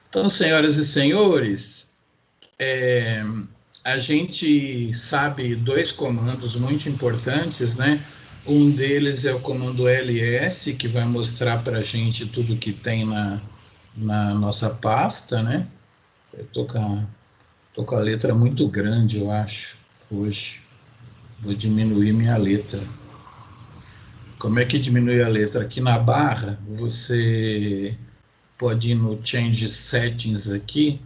Então, senhoras e senhores, a gente sabe dois comandos muito importantes, né? Um deles é o comando ls, que vai mostrar para a gente tudo que tem na nossa pasta, né? Eu tô com a letra muito grande, eu acho, hoje. Vou diminuir minha letra. Como é que diminui a letra? Aqui na barra, você pode ir no Change Settings aqui,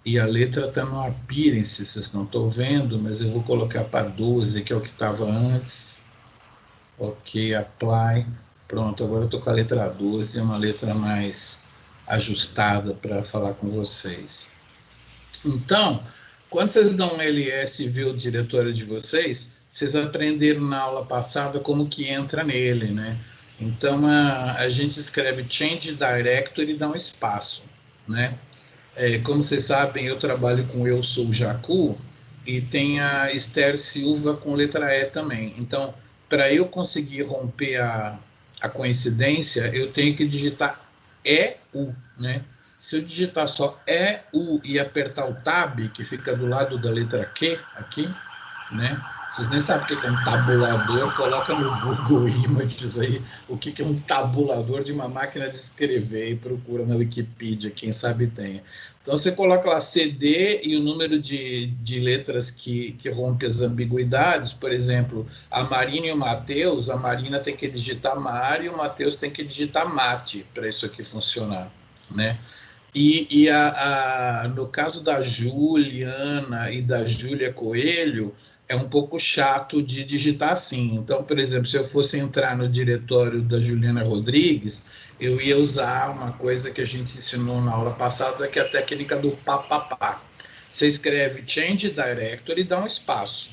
e a letra está no Appearance, vocês não estão vendo, mas eu vou colocar para 12, que é o que estava antes. Ok, Apply. Pronto, agora eu estou com a letra 12, é uma letra mais ajustada para falar com vocês. Então, quando vocês dão um ls e vê o diretório de vocês, vocês aprenderam na aula passada como que entra nele, né? Então, a gente escreve Change Directory e dá um espaço, né? Como vocês sabem, eu trabalho com Eu Sou Jacu e tem a Esther Silva com letra E também. Então, para eu conseguir romper a coincidência, eu tenho que digitar EU, né? Se eu digitar só EU e apertar o Tab, que fica do lado da letra Q, aqui, né? Vocês nem sabem o que é um tabulador, coloca no Google Images aí o que é um tabulador de uma máquina de escrever e procura na Wikipedia, quem sabe tem. Então você coloca lá CD e o número de letras que rompe as ambiguidades, por exemplo, a Marina e o Matheus, a Marina tem que digitar Mari e o Matheus tem que digitar Mate para isso aqui funcionar, né? No caso da Juliana e da Júlia Coelho, é um pouco chato de digitar assim. Então, por exemplo, se eu fosse entrar no diretório da Juliana Rodrigues, eu ia usar uma coisa que a gente ensinou na aula passada, que é a técnica do papapá. Você escreve Change Directory e dá um espaço,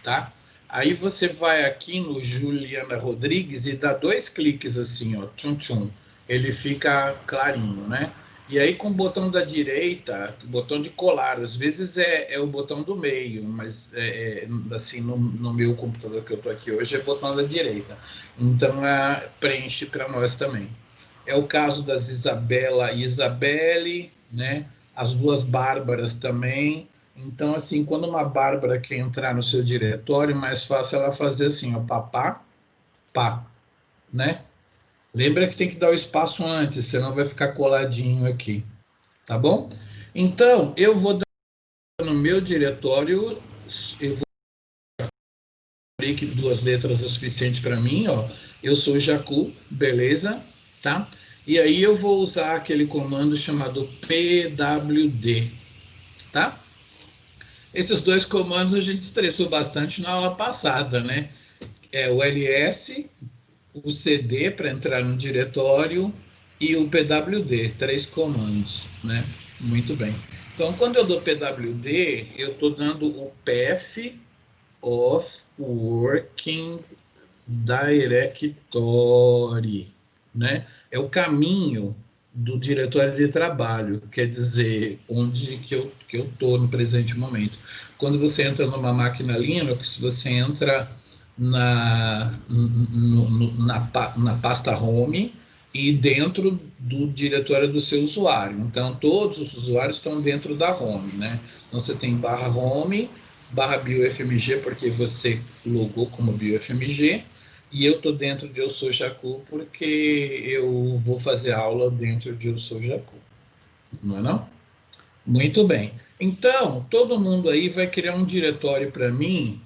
tá? Aí você vai aqui no Juliana Rodrigues e dá 2 cliques assim, ó, tchum tchum. Ele fica clarinho, né? E aí com o botão da direita, o botão de colar, às vezes é o botão do meio, mas assim, no meu computador que eu estou aqui hoje é o botão da direita. Então preenche para nós também. É o caso das Isabela e Isabelle, né? As duas Bárbaras também. Então, assim, quando uma Bárbara quer entrar no seu diretório, mais fácil ela fazer assim, ó, papá, pá, né? Lembra que tem que dar o espaço antes, senão vai ficar coladinho aqui, tá bom? Então, eu vou dar no meu diretório, eu vou abrir que 2 letras é o suficiente para mim, ó. Eu sou Jacu, beleza, tá? E aí eu vou usar aquele comando chamado pwd, tá? Esses 2 comandos a gente estressou bastante na aula passada, né? É o ls, o cd para entrar no diretório e o pwd, 3 comandos, né? Muito bem. Então, quando eu dou pwd, eu estou dando o path of working directory, né? É o caminho do diretório de trabalho, quer dizer, onde que eu estou no presente momento. Quando você entra numa máquina Linux, você entra na pasta home e dentro do diretório do seu usuário. Então, todos os usuários estão dentro da home, né? Então, você tem barra home, barra biofmg, porque você logou como biofmg, e eu estou dentro de Eu Sou Jacu porque eu vou fazer aula dentro de Eu Sou Jacu. Não é não? Muito bem. Então, todo mundo aí vai criar um diretório para mim,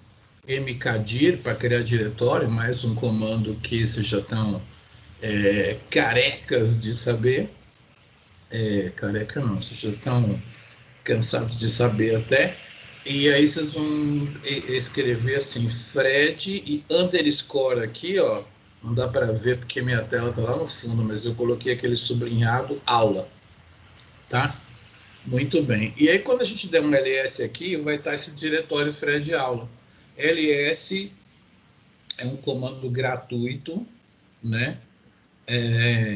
mkdir, para criar diretório, mais um comando que vocês já estão carecas de saber. Careca não, vocês já estão cansados de saber até. E aí vocês vão escrever assim, Fred e underscore aqui, ó. Não dá para ver porque minha tela está lá no fundo, mas eu coloquei aquele sublinhado aula, tá? Muito bem. E aí quando a gente der um ls aqui, vai estar esse diretório Fred aula. ls é um comando gratuito, né?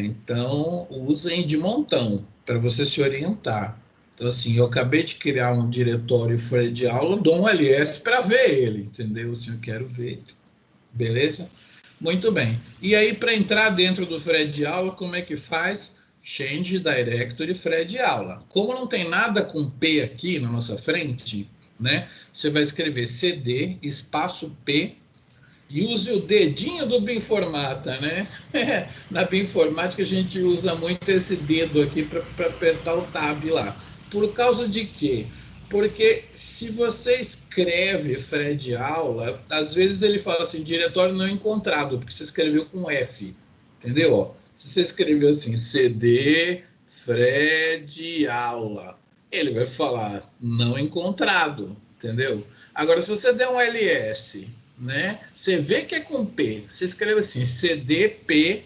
Então usem de montão para você se orientar. Então, assim, eu acabei de criar um diretório Fred aula, dou um ls para ver ele, entendeu? Assim, eu quero ver ele. Beleza? Muito bem. E aí, para entrar dentro do Fred aula, como é que faz? Change Directory Fred aula. Como não tem nada com P aqui na nossa frente, né? Você vai escrever CD, espaço P, e use o dedinho do Binformata, né? Na Binformática a gente usa muito esse dedo aqui para apertar o tab lá. Por causa de quê? Porque se você escreve Fred aula, às vezes ele fala assim, diretório não encontrado, porque você escreveu com F, entendeu? Se você escreveu assim, CD Fred aula, ele vai falar não encontrado, entendeu? Agora, se você der um ls, né, você vê que é com P, você escreve assim, CDP,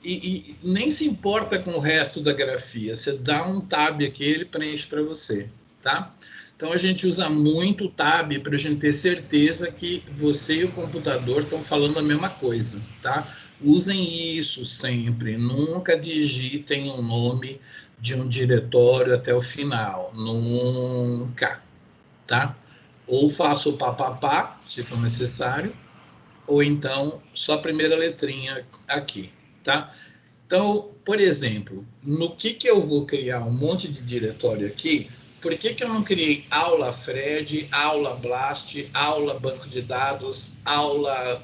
e nem se importa com o resto da grafia, você dá um tab aqui, ele preenche para você, tá? Então, a gente usa muito o tab para a gente ter certeza que você e o computador estão falando a mesma coisa, tá? Usem isso sempre, nunca digitem o nome de um diretório até o final, nunca, tá? Ou faça o papapá, se for necessário, ou então só a primeira letrinha aqui, tá? Então, por exemplo, no que eu vou criar um monte de diretório aqui, por que eu não criei aula Fred, aula Blast, aula banco de dados, aula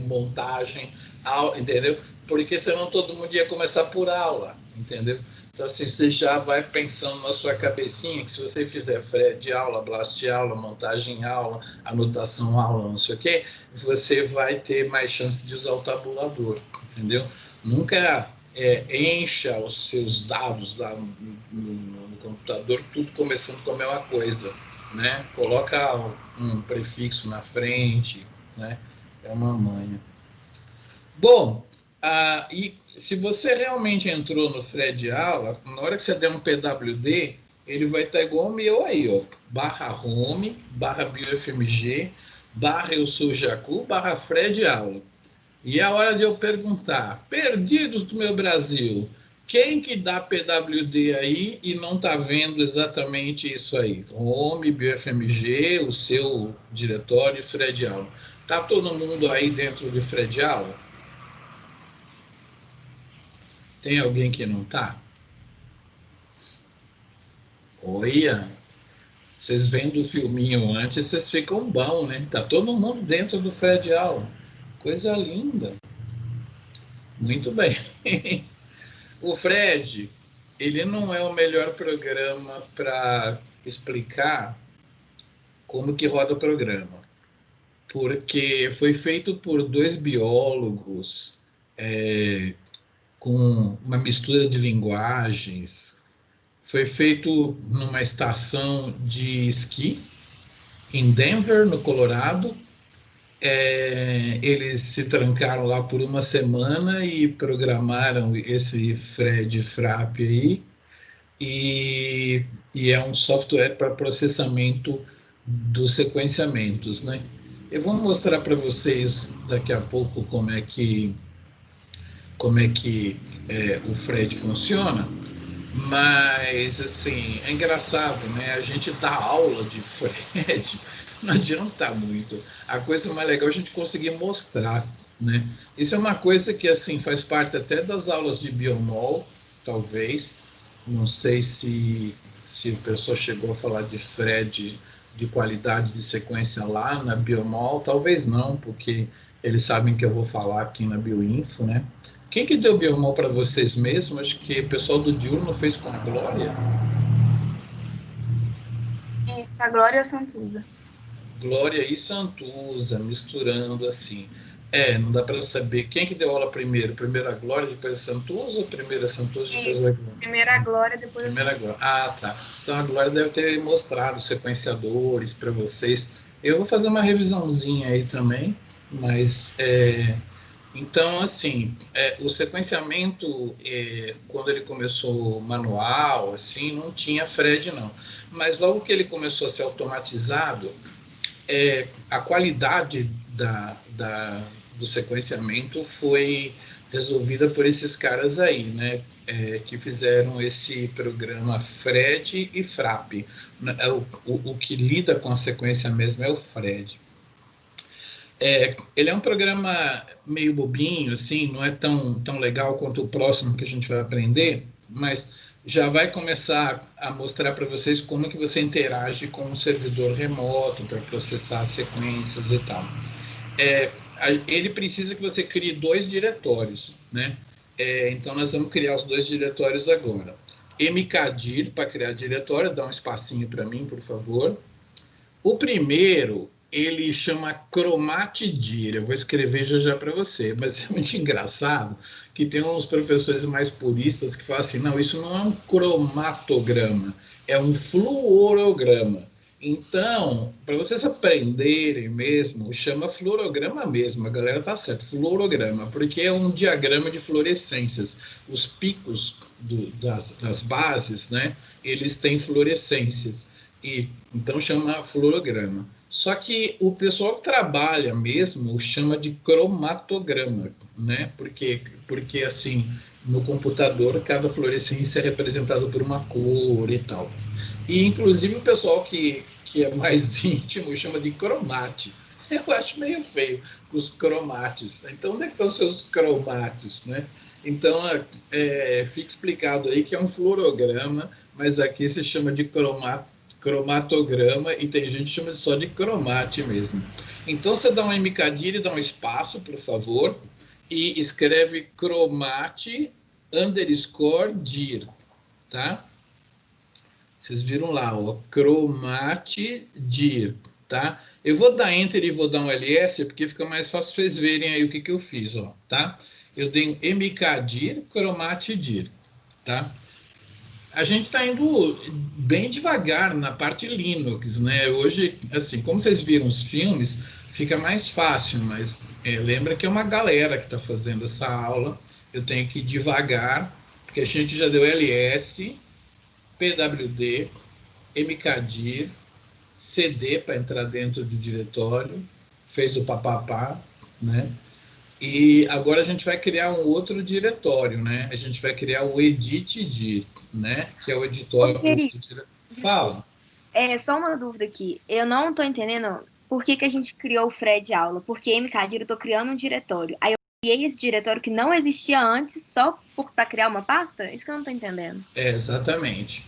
montagem, aula, entendeu? Porque senão todo mundo ia começar por aula, entendeu? Então, assim, você já vai pensando na sua cabecinha que se você fizer Fred aula, Blast aula, montagem aula, anotação aula, não sei o quê, você vai ter mais chance de usar o tabulador, entendeu? Nunca encha os seus dados lá no computador, tudo começando com a mesma coisa, né? Coloca um prefixo na frente, né? É uma manha. Bom, e se você realmente entrou no Fred aula, na hora que você der um PWD, ele vai estar igual o meu aí, ó, /home, /biofmg, /eu sou Jacu, /Fred aula. E é a hora de eu perguntar, perdidos do meu Brasil, quem que dá PWD aí e não está vendo exatamente isso aí? Home, BioFMG, o seu diretório, Fred aula. Está todo mundo aí dentro de Fred aula? Tem alguém que não está? Olha, vocês vendo o filminho antes, vocês ficam bom, né? Tá todo mundo dentro do Fred aula. Coisa linda. Muito bem. O Fred, ele não é o melhor programa para explicar como que roda o programa, porque foi feito por dois biólogos com uma mistura de linguagens. Foi feito numa estação de esqui em Denver, no Colorado. Eles se trancaram lá por uma semana e programaram esse Fred Frap aí. E é um software para processamento dos sequenciamentos, né? Eu vou mostrar para vocês daqui a pouco como é que o Fred funciona, mas assim é engraçado, né? A gente dá aula de Fred, não adianta muito. A coisa mais legal é a gente conseguir mostrar, né? Isso é uma coisa que assim faz parte até das aulas de Biomol, talvez. Não sei se o pessoal chegou a falar de Fred de qualidade de sequência lá na Biomol, talvez não, porque eles sabem que eu vou falar aqui na Bioinfo, né? Quem que deu Biomol para vocês mesmos? Acho que o pessoal do Diurno fez com a Glória. Isso, a Glória Santuza. Glória e Santuza, misturando assim. Não dá para saber quem que deu aula primeiro. Primeiro a Glória, depois a Santuza, ou primeiro a Santuza, depois a Glória? Primeiro a Glória, depois primeiro a Glória. Ah, tá. Então a Glória deve ter mostrado os sequenciadores para vocês. Eu vou fazer uma revisãozinha aí também, mas então, assim, o sequenciamento, quando ele começou manual, assim, não tinha Fred, não. Mas logo que ele começou a ser automatizado, a qualidade do sequenciamento foi resolvida por esses caras aí, né? Que fizeram esse programa Fred e Frap. O que lida com a sequência mesmo é o Fred. Ele é um programa meio bobinho, assim, não é tão legal quanto o próximo que a gente vai aprender, mas já vai começar a mostrar para vocês como que você interage com um servidor remoto para processar sequências e tal. Ele precisa que você crie 2 diretórios, né? Então, nós vamos criar os 2 diretórios agora. mkdir para criar diretório, dá um espacinho para mim, por favor. O primeiro, ele chama cromatdir. Eu vou escrever já para você, mas é muito engraçado que tem uns professores mais puristas que falam assim, não, isso não é um cromatograma, é um fluorograma. Então, para vocês aprenderem mesmo, chama fluorograma mesmo, a galera tá certo, fluorograma, porque é um diagrama de fluorescências. Os picos das bases, né, eles têm fluorescências. Então chama fluorograma. Só que o pessoal que trabalha mesmo chama de cromatograma, né? Porque assim, no computador, cada fluorescência é representada por uma cor e tal. E inclusive o pessoal que é mais íntimo chama de cromate. Eu acho meio feio os cromates. Então, onde é que estão os seus cromates, né? Então, fica explicado aí que é um fluorograma, mas aqui se chama de cromatograma e tem gente que chama só de cromate mesmo. Então, você dá um mkdir e dá um espaço, por favor, e escreve cromate _dir, tá? Vocês viram lá, ó, cromatdir, tá? Eu vou dar Enter e vou dar um LS, porque fica mais fácil vocês verem aí o que eu fiz, ó, tá? Eu dei um mkdir, cromatdir, tá? A gente está indo bem devagar na parte Linux, né? Hoje, assim, como vocês viram os filmes, fica mais fácil, mas lembra que é uma galera que está fazendo essa aula. Eu tenho que ir devagar, porque a gente já deu LS, PWD, mkdir, CD para entrar dentro do diretório, fez o papapá, né? E agora a gente vai criar um outro diretório, né? A gente vai criar o editdir, né? Que é o editório do diretório. Fala. Só uma dúvida aqui. Eu não estou entendendo por que a gente criou o Fred aula. Porque mkdir eu estou criando um diretório. Aí eu criei esse diretório que não existia antes só para criar uma pasta? Isso que eu não estou entendendo. Exatamente.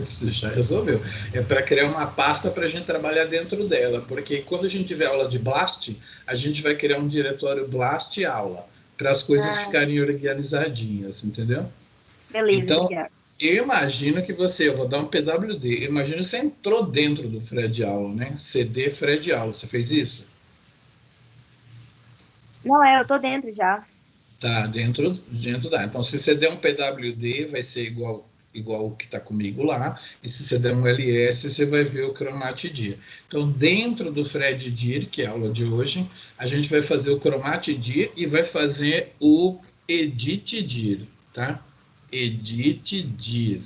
Você já resolveu. É para criar uma pasta para a gente trabalhar dentro dela, porque quando a gente tiver aula de Blast, a gente vai criar um diretório Blast aula, para as coisas ficarem organizadinhas, entendeu? Beleza, então, obrigada. Eu imagino que eu vou dar um PWD, eu imagino que você entrou dentro do Fred aula, né? CD Fred aula, você fez isso? Não, eu tô dentro já. Tá, dentro da. Então, se você der um PWD, vai ser igual o que está comigo lá, e se você der um LS, você vai ver o cromatdir. Então, dentro do FredDir, que é a aula de hoje, a gente vai fazer o cromatdir e vai fazer o editdir, tá? Editdir,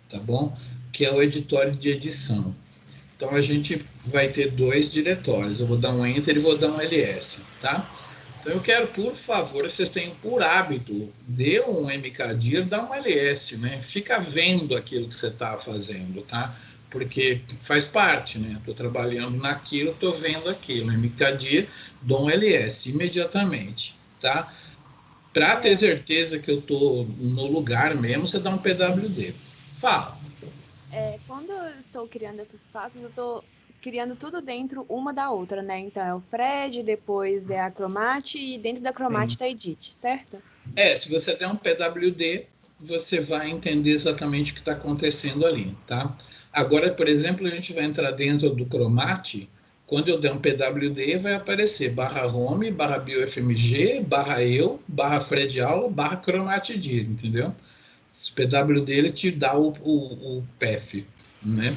tá bom? Que é o editório de edição. Então, a gente vai ter 2 diretórios. Eu vou dar um Enter e vou dar um LS, tá? Então, eu quero, por favor, que vocês tenham por hábito, dê um mkdir, dá um ls, né? Fica vendo aquilo que você está fazendo, tá? Porque faz parte, né? Estou trabalhando naquilo, estou vendo aquilo. Mkdir, dou um ls imediatamente, tá? Para ter certeza que eu estou no lugar mesmo, você dá um pwd. Fala. Quando eu estou criando esses passos, eu estou criando tudo dentro uma da outra, né? Então é o Fred, depois é a Cromate e dentro da Cromate está a Edit, certo? Se você der um PWD, você vai entender exatamente o que está acontecendo ali, tá? Agora, por exemplo, a gente vai entrar dentro do Cromate, quando eu der um PWD, vai aparecer /home, /biofmg, /eu, /Fred aula, /cromatdir, entendeu? Esse PWD ele te dá o path, né?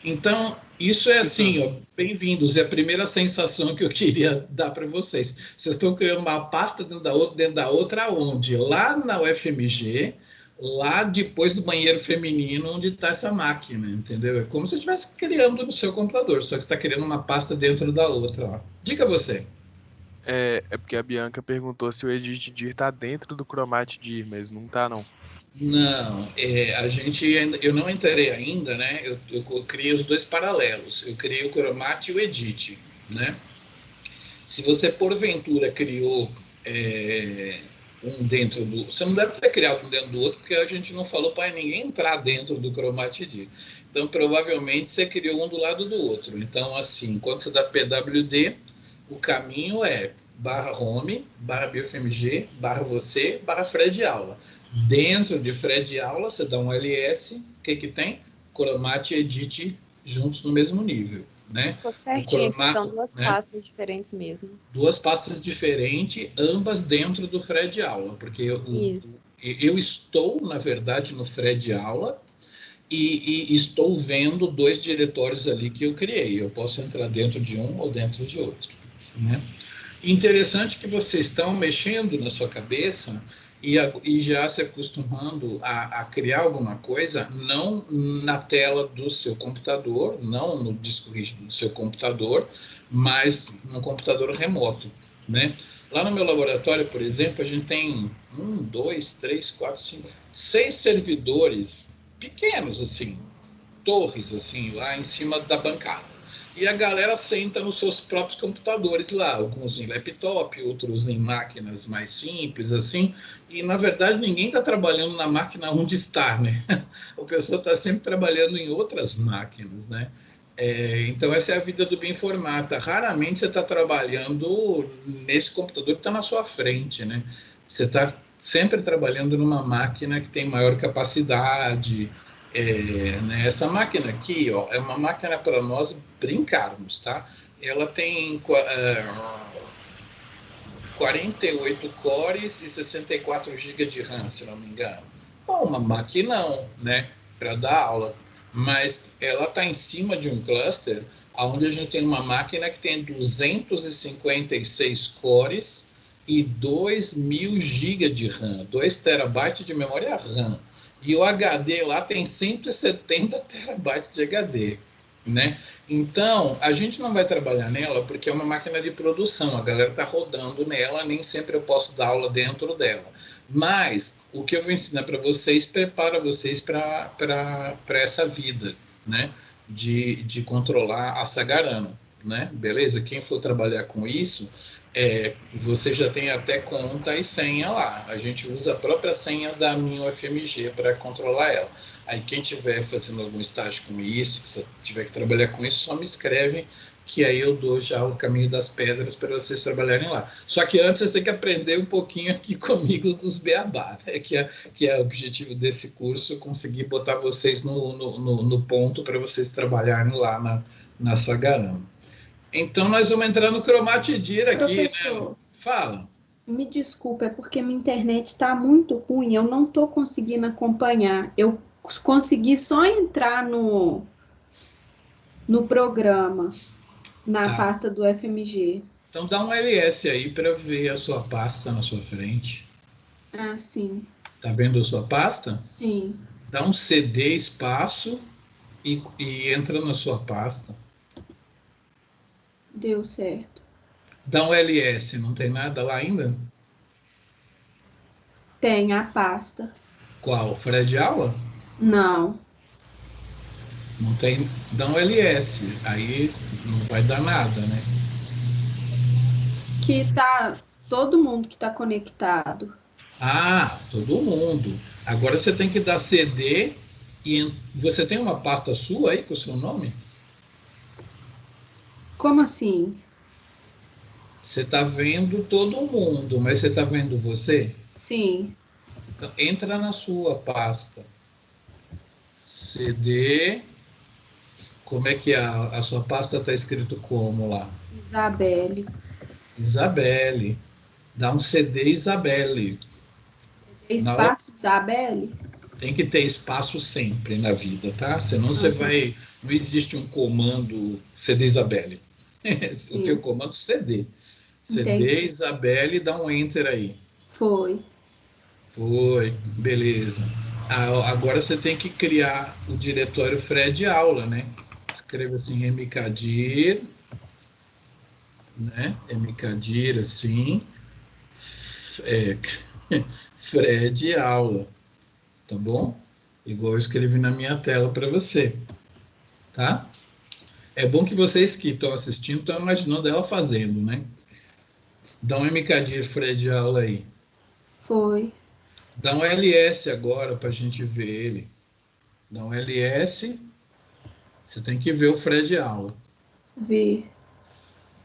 Então, isso é assim, ó, bem-vindos. É a primeira sensação que eu queria dar para vocês. Vocês estão criando uma pasta dentro da outra onde? Lá na UFMG, lá depois do banheiro feminino, onde está essa máquina, entendeu? É como se estivesse criando no seu computador, só que está criando uma pasta dentro da outra. Ó. Diga você. É porque a Bianca perguntou se o editdir está dentro do cromatdir, mas não está, não. Não, eu não entrei ainda, né? Eu criei os 2 paralelos. Eu criei o Cromate e o Edit, né? Se você, porventura, criou um dentro do... Você não deve ter criado um dentro do outro, porque a gente não falou para ninguém entrar dentro do Chromatid. Então, provavelmente, você criou um do lado do outro. Então, assim, quando você dá PWD, o caminho é /home, /biofmg, /você, /Fred aula. Dentro de Fred aula, você dá um ls, o que que tem? Chromat e edit juntos no mesmo nível, né? Ficou certinho, que são duas pastas diferentes mesmo. Duas pastas diferentes, ambas dentro do Fred aula, porque eu estou, na verdade, no Fred aula e estou vendo 2 diretórios ali que eu criei. Eu posso entrar dentro de um ou dentro de outro, né? Interessante que vocês estão mexendo na sua cabeça e já se acostumando a criar alguma coisa, não na tela do seu computador, não no disco rígido do seu computador, mas no computador remoto, né? Lá no meu laboratório, por exemplo, a gente tem 1, 2, 3, 4, 5, 6 servidores pequenos, assim, torres, assim, lá em cima da bancada. E a galera senta nos seus próprios computadores lá, alguns em laptop, outros em máquinas mais simples, assim, e na verdade ninguém está trabalhando na máquina onde está, né? O pessoal está sempre trabalhando em outras máquinas, né? Então essa é a vida do bioinformata. Raramente você está trabalhando nesse computador que está na sua frente, né? Você está sempre trabalhando numa máquina que tem maior capacidade. Né? Essa máquina aqui, ó, é uma máquina para nós brincarmos, tá? Ela tem 48 cores e 64 GB de RAM, se não me engano. Bom, uma maquinão, né? Para dar aula. Mas ela está em cima de um cluster onde a gente tem uma máquina que tem 256 cores e 2.000 GB de RAM, 2 terabytes de memória RAM. E o HD lá tem 170 terabytes de HD, né? Então, a gente não vai trabalhar nela porque é uma máquina de produção, a galera está rodando nela, nem sempre eu posso dar aula dentro dela. Mas o que eu vou ensinar para vocês prepara vocês para essa vida, né? De controlar a Sagarana, né? Beleza? Quem for trabalhar com isso, você já tem até conta e senha lá. A gente usa a própria senha da minha UFMG para controlar ela. Aí quem estiver fazendo algum estágio com isso, que você tiver que trabalhar com isso, só me escreve, que aí eu dou já o caminho das pedras para vocês trabalharem lá. Só que antes vocês têm que aprender um pouquinho aqui comigo dos beabá, né? que é o objetivo desse curso, conseguir botar vocês no ponto para vocês trabalharem lá na Sagarana. Então, nós vamos entrar no Chromatid aqui, Professor, né? Fala. Me desculpa, é porque minha internet está muito ruim, eu não estou conseguindo acompanhar. Eu consegui só entrar no programa, na pasta do FMG. Então, dá um ls aí para ver a sua pasta na sua frente. Ah, sim. Tá vendo a sua pasta? Sim. Dá um cd espaço e entra na sua pasta. Deu certo. Dá um ls, não tem nada lá ainda? Tem a pasta. Qual? Fred aula? Não. Não tem. Dá um ls, aí não vai dar nada, né? Que tá todo mundo que está conectado. Ah, todo mundo. Agora você tem que dar cd e você tem uma pasta sua aí com o seu nome? Como assim? Você está vendo todo mundo, mas você está vendo você? Sim. Então, entra na sua pasta. CD. Como é que a sua pasta está escrito como lá? Isabelle. Isabelle. Dá um CD Isabelle. Espaço Isabelle? Tem que ter espaço sempre na vida, tá? Senão você vai... Não existe um comando CD Isabelle. O teu comando CD. CD Entendi. Isabelle, dá um enter aí. Foi. Beleza. Agora você tem que criar o diretório Fred aula, né? Escreva assim, mkdir, né? Mkdir, assim, Fred aula, tá bom? Igual eu escrevi na minha tela para você, tá? É bom que vocês que estão assistindo estão imaginando ela fazendo, né? Dá um MKDIR Fred aula aí. Foi. Dá um LS agora para a gente ver ele. Dá um LS. Você tem que ver o Fred aula. Vi.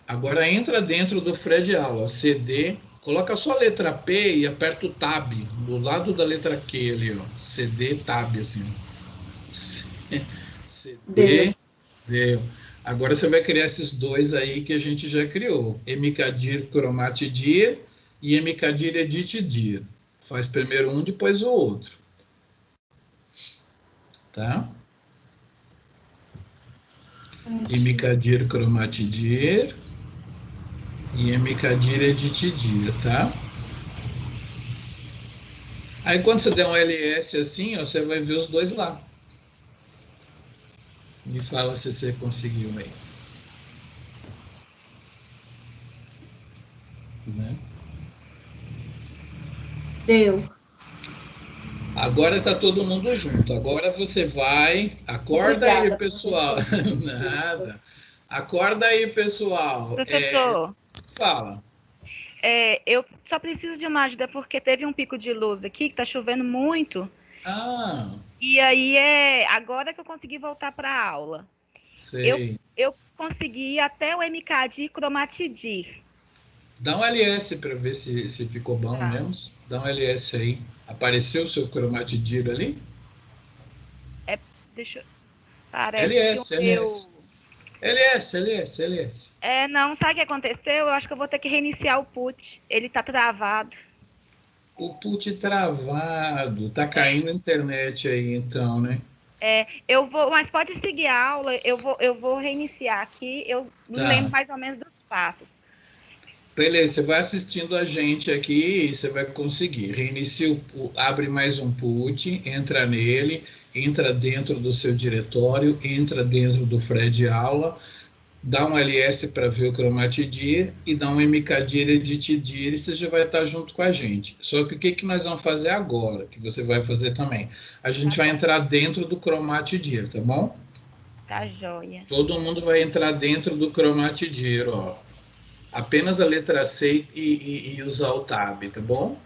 Agora entra dentro do Fred aula. CD. Coloca só a letra P e aperta o Tab. Do lado da letra Q ali, ó. CD, Tab, assim. CD. Deu. Agora você vai criar esses dois aí que a gente já criou. MKDIR ChromatDIR e MKDIR EditDIR. Faz primeiro um, depois o outro. Tá? MKDIR ChromatDIR e MKDIR EditDIR, tá? Aí quando você der um LS assim, ó, você vai ver os dois lá. Me fala se você conseguiu aí. Né? Deu. Agora está todo mundo junto. Agora você vai. Acorda Obrigada, aí, pessoal. professor. Desculpa. Nada. Acorda aí, pessoal. Professor, Fala. eu só preciso de uma ajuda porque teve um pico de luz aqui que tá chovendo muito. Ah, E aí agora que eu consegui voltar para a aula. sei. Eu consegui ir até o MKDIR ChromatDIR. Dá um LS para ver se ficou bom Tá. mesmo. Dá um LS aí. Apareceu o seu ChromatDIR ali? Deixa eu... Parece LS, que o meu... LS. Não, sabe o que aconteceu? Eu acho que eu vou ter que reiniciar o PUT. Ele tá travado. O PUT travado. Tá caindo a internet aí, então, né? Mas pode seguir a aula, eu vou reiniciar aqui, eu Tá. lembro mais ou menos dos passos. Beleza, você vai assistindo a gente aqui e você vai conseguir. Reinicia, abre mais um PUT, entra nele, entra dentro do seu diretório, entra dentro do Fred aula, dá um LS para ver o ChromatDIR e dá um MKDIR EditDIR e você já vai estar junto com a gente. Só que o que nós vamos fazer agora, que você vai fazer também? A gente vai entrar dentro do ChromatDIR, tá bom? Tá joia. Todo mundo vai entrar dentro do ChromatDIR, ó. Apenas a letra C e usar o Tab, tá bom?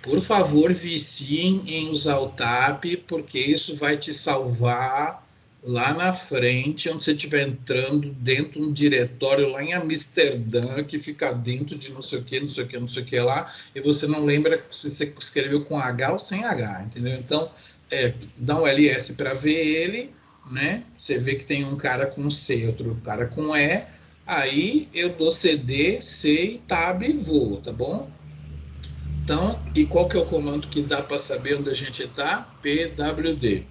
Por favor, viciem em usar o Tab, porque isso vai te salvar lá na frente, onde você estiver entrando dentro de um diretório lá em Amsterdã, que fica dentro de não sei o que, não sei o que, não sei o que lá, e você não lembra se você escreveu com H ou sem H, entendeu? Então, dá um LS para ver ele, né? Você vê que tem um cara com C, outro cara com E, aí eu dou CD, C e Tab e vou, tá bom? Então, e qual que é o comando que dá para saber onde a gente está? PWD.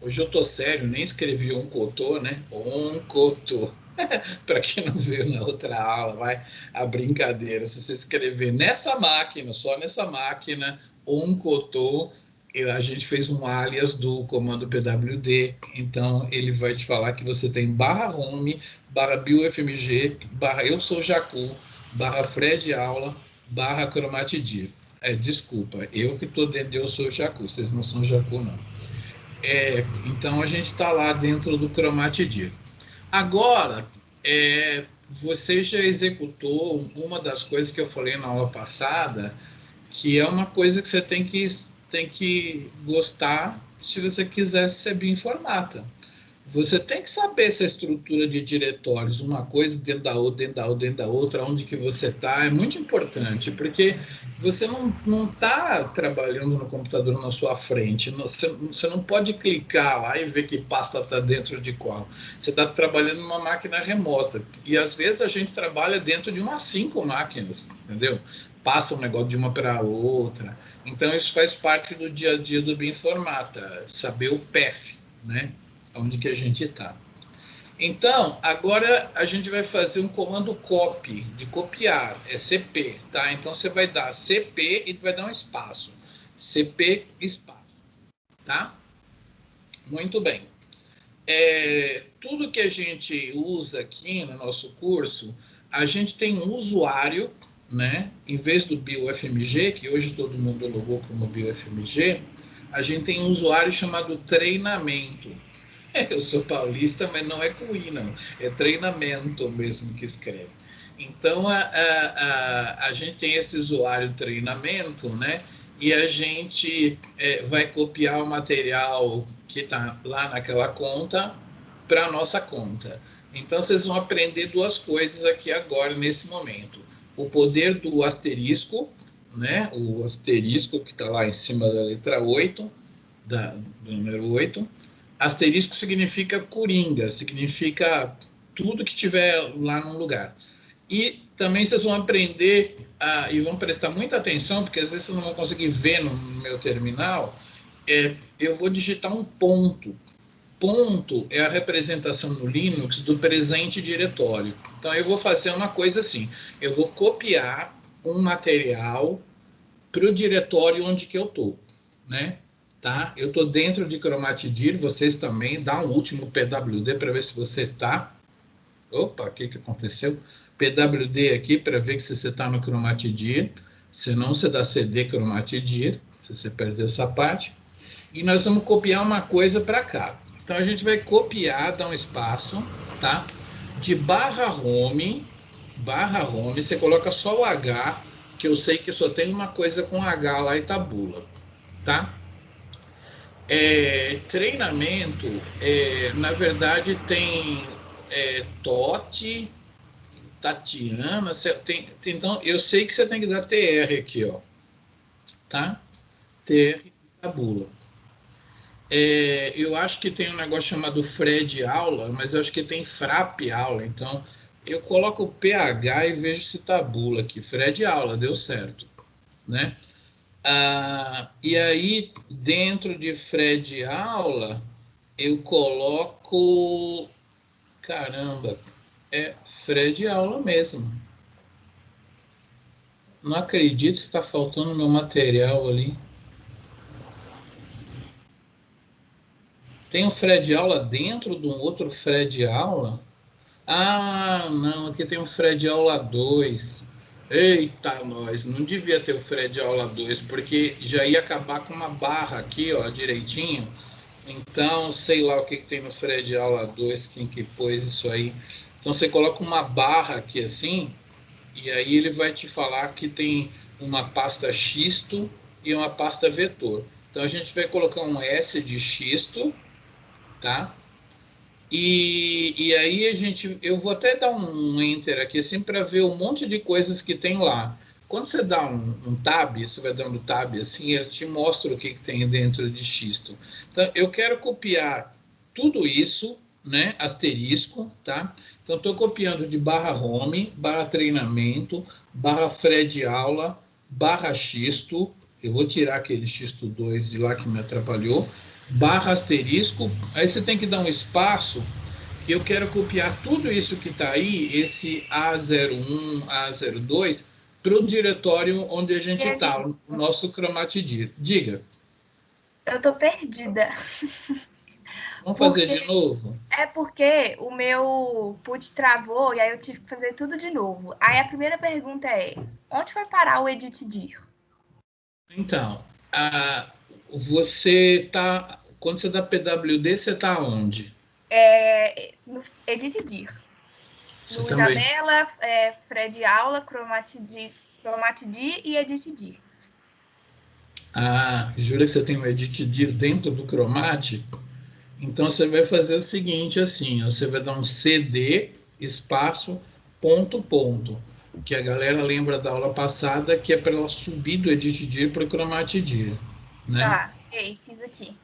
Hoje eu tô sério, nem escrevi oncotô, né? Oncotô. Para quem não viu na outra aula, vai a brincadeira. Se você escrever nessa máquina, só nessa máquina, oncotô, a gente fez um alias do comando PWD, então ele vai te falar que você tem /home, /biofmg, /eu sou Jacu, /Fred aula, /ChromatDIR. Desculpa, eu que estou dentro de eu sou Jacu, vocês não são Jacu, não. Então a gente está lá dentro do ChromatDIR. Agora, você já executou uma das coisas que eu falei na aula passada, que é uma coisa que você tem que gostar se você quiser ser bioinformata. Você tem que saber essa estrutura de diretórios, uma coisa dentro da outra, onde que você está, é muito importante, porque você não está trabalhando no computador na sua frente, você não pode clicar lá e ver que pasta está dentro de qual. Você está trabalhando numa máquina remota, e às vezes a gente trabalha dentro de umas 5 máquinas, entendeu? Passa um negócio de uma para a outra. Então isso faz parte do dia a dia do bioinformata, saber o PEF, né? Onde que a gente está. Então, agora a gente vai fazer um comando copy, de copiar, é CP, tá? Então você vai dar CP e vai dar um espaço. CP, espaço, tá? Muito bem. Tudo que a gente usa aqui no nosso curso, a gente tem um usuário, né? Em vez do BioFMG, que hoje todo mundo logou como BioFMG, a gente tem um usuário chamado treinamento. Eu sou paulista, mas não é com I, não. É treinamento mesmo que escreve. Então, a gente tem esse usuário treinamento, né? E a gente vai copiar o material que está lá naquela conta para a nossa conta. Então, vocês vão aprender duas coisas aqui agora, nesse momento. O poder do asterisco, né? O asterisco que está lá em cima da letra 8, do número 8. Asterisco significa coringa, significa tudo que tiver lá no lugar. E também vocês vão aprender e vão prestar muita atenção, porque às vezes vocês não vão conseguir ver no meu terminal. Eu vou digitar um ponto. Ponto é a representação no Linux do presente diretório. Então, eu vou fazer uma coisa assim. Eu vou copiar um material para o diretório onde que eu estou, né? Tá? Eu estou dentro de Chromatidir, vocês também. Dá um último PWD para ver se você está. Opa, o que aconteceu? PWD aqui para ver se você está no Chromatidir. Senão você dá CD Chromatidir, se você perdeu essa parte. E nós vamos copiar uma coisa para cá. Então, a gente vai copiar, dar um espaço, tá? De /home, você coloca só o H, que eu sei que só tem uma coisa com H lá e tabula, tá? Treinamento, na verdade, tem Totti, Tatiana, então, eu sei que você tem que dar TR aqui, ó, tá? TR tabula. Eu acho que tem um negócio chamado Fred aula, mas eu acho que tem Frap aula, então eu coloco o PH e vejo se tabula aqui. Fred aula, deu certo, né? E aí, dentro de Fred aula, eu coloco... Caramba, Fred aula mesmo. Não acredito que está faltando meu material ali. Tem um Fred aula dentro de um outro Fred aula? Ah, não, aqui tem um Fred aula 2. Eita, nós, não devia ter o Fred aula 2, porque já ia acabar com uma barra aqui, ó, direitinho. Então, sei lá o que tem no Fred aula 2, quem que pôs isso aí. Então, você coloca uma barra aqui assim, e aí ele vai te falar que tem uma pasta xisto e uma pasta vetor. Então, a gente vai colocar um S de xisto, tá? E aí eu vou até dar um enter aqui assim para ver um monte de coisas que tem lá. Quando você dá um tab, você vai dando tab assim, ele te mostra o que tem dentro de xisto. Então, eu quero copiar tudo isso, né? Asterisco, tá? Então, estou copiando de /home, /treinamento, /Fred aula, /xisto. Eu vou tirar aquele xisto 2 de lá que me atrapalhou. /asterisco, aí você tem que dar um espaço. Eu quero copiar tudo isso que está aí, esse A01, A02, para o diretório onde a gente está, o nosso Chromatidir. Diga. Eu tô perdida. Vamos fazer de novo? É porque o meu put travou e aí eu tive que fazer tudo de novo. Aí a primeira pergunta é, onde vai parar o editdir? Então, você tá, quando você dá PWD, você está onde? No editdir. Você No tá no Isabela, Fred aula, Chromatidir e editdir. Jura que você tem um editdir dentro do Chromat? Então, você vai fazer o seguinte, assim, ó, você vai dar um CD, espaço, ponto, ponto. Que a galera lembra da aula passada, que é para ela subir do editdir para o Chromatidir, né? Tá, ok, fiz aqui.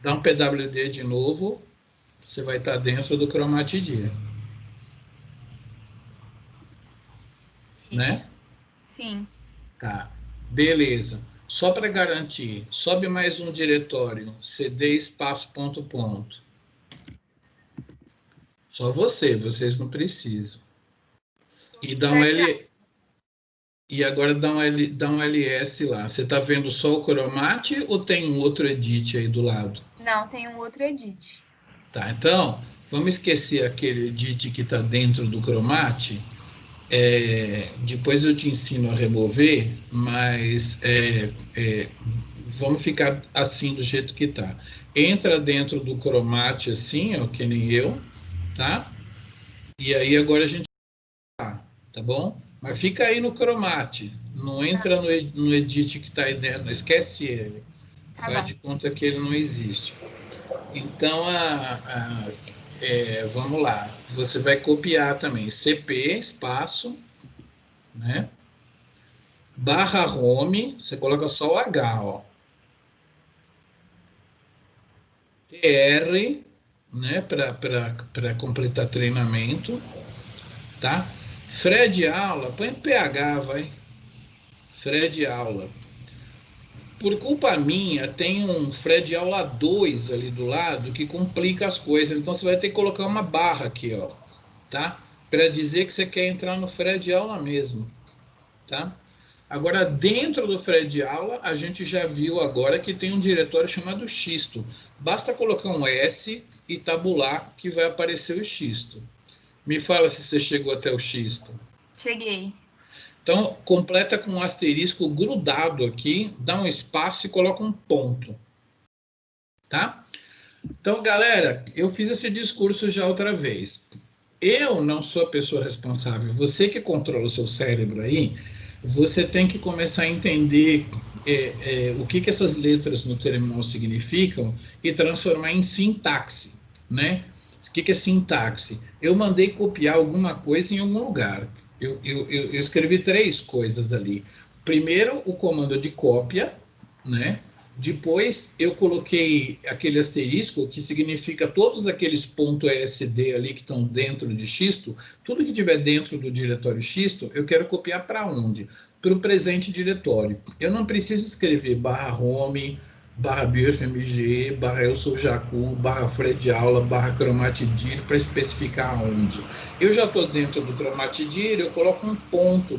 Dá um PWD de novo, você vai estar dentro do Chromatidir. Né? Sim. Tá, beleza. Só para garantir, sobe mais um diretório, cd espaço ponto ponto. Só vocês não precisam. E dá um L. E agora dá um ls lá. Você está vendo só o Chromat ou tem um outro edit aí do lado? Não, tem um outro edit. Tá, então, vamos esquecer aquele edit que está dentro do Chromat. Depois eu te ensino a remover, mas vamos ficar assim do jeito que está. Entra dentro do Chromat assim, ó, que nem eu, tá? E aí agora a gente tá bom? Mas fica aí no Chromate, não entra no edit que está aí dentro, esquece ele. Faz de conta que ele não existe. Então, vamos lá, você vai copiar também CP, espaço, né? Barra home, você coloca só o H, ó. TR, né? Para completar treinamento, tá? Fred aula, põe PH, vai. Fred aula. Por culpa minha, tem um Fred aula 2 ali do lado que complica as coisas. Então você vai ter que colocar uma barra aqui, ó, tá? Para dizer que você quer entrar no Fred aula mesmo, tá? Agora, dentro do Fred aula, a gente já viu agora que tem um diretório chamado xisto. Basta colocar um S e tabular que vai aparecer o xisto. Me fala se você chegou até o xisto. Cheguei. Então, completa com um asterisco grudado aqui, dá um espaço e coloca um ponto. Tá? Então, galera, eu fiz esse discurso já outra vez. Eu não sou a pessoa responsável. Você que controla o seu cérebro aí, você tem que começar a entender o que essas letras no terminal significam e transformar em sintaxe, né? O que é sintaxe? Eu mandei copiar alguma coisa em algum lugar. Eu escrevi 3 coisas ali. Primeiro, o comando de cópia, né? Depois, eu coloquei aquele asterisco, que significa todos aqueles .esd ali que estão dentro de xisto, tudo que tiver dentro do diretório xisto, eu quero copiar para onde? Para o presente diretório. Eu não preciso escrever /home, /bfmg, /eu sou Jacu, /Fred aula, /chromatdir para especificar onde. Eu já estou dentro do chromatdir, eu coloco um ponto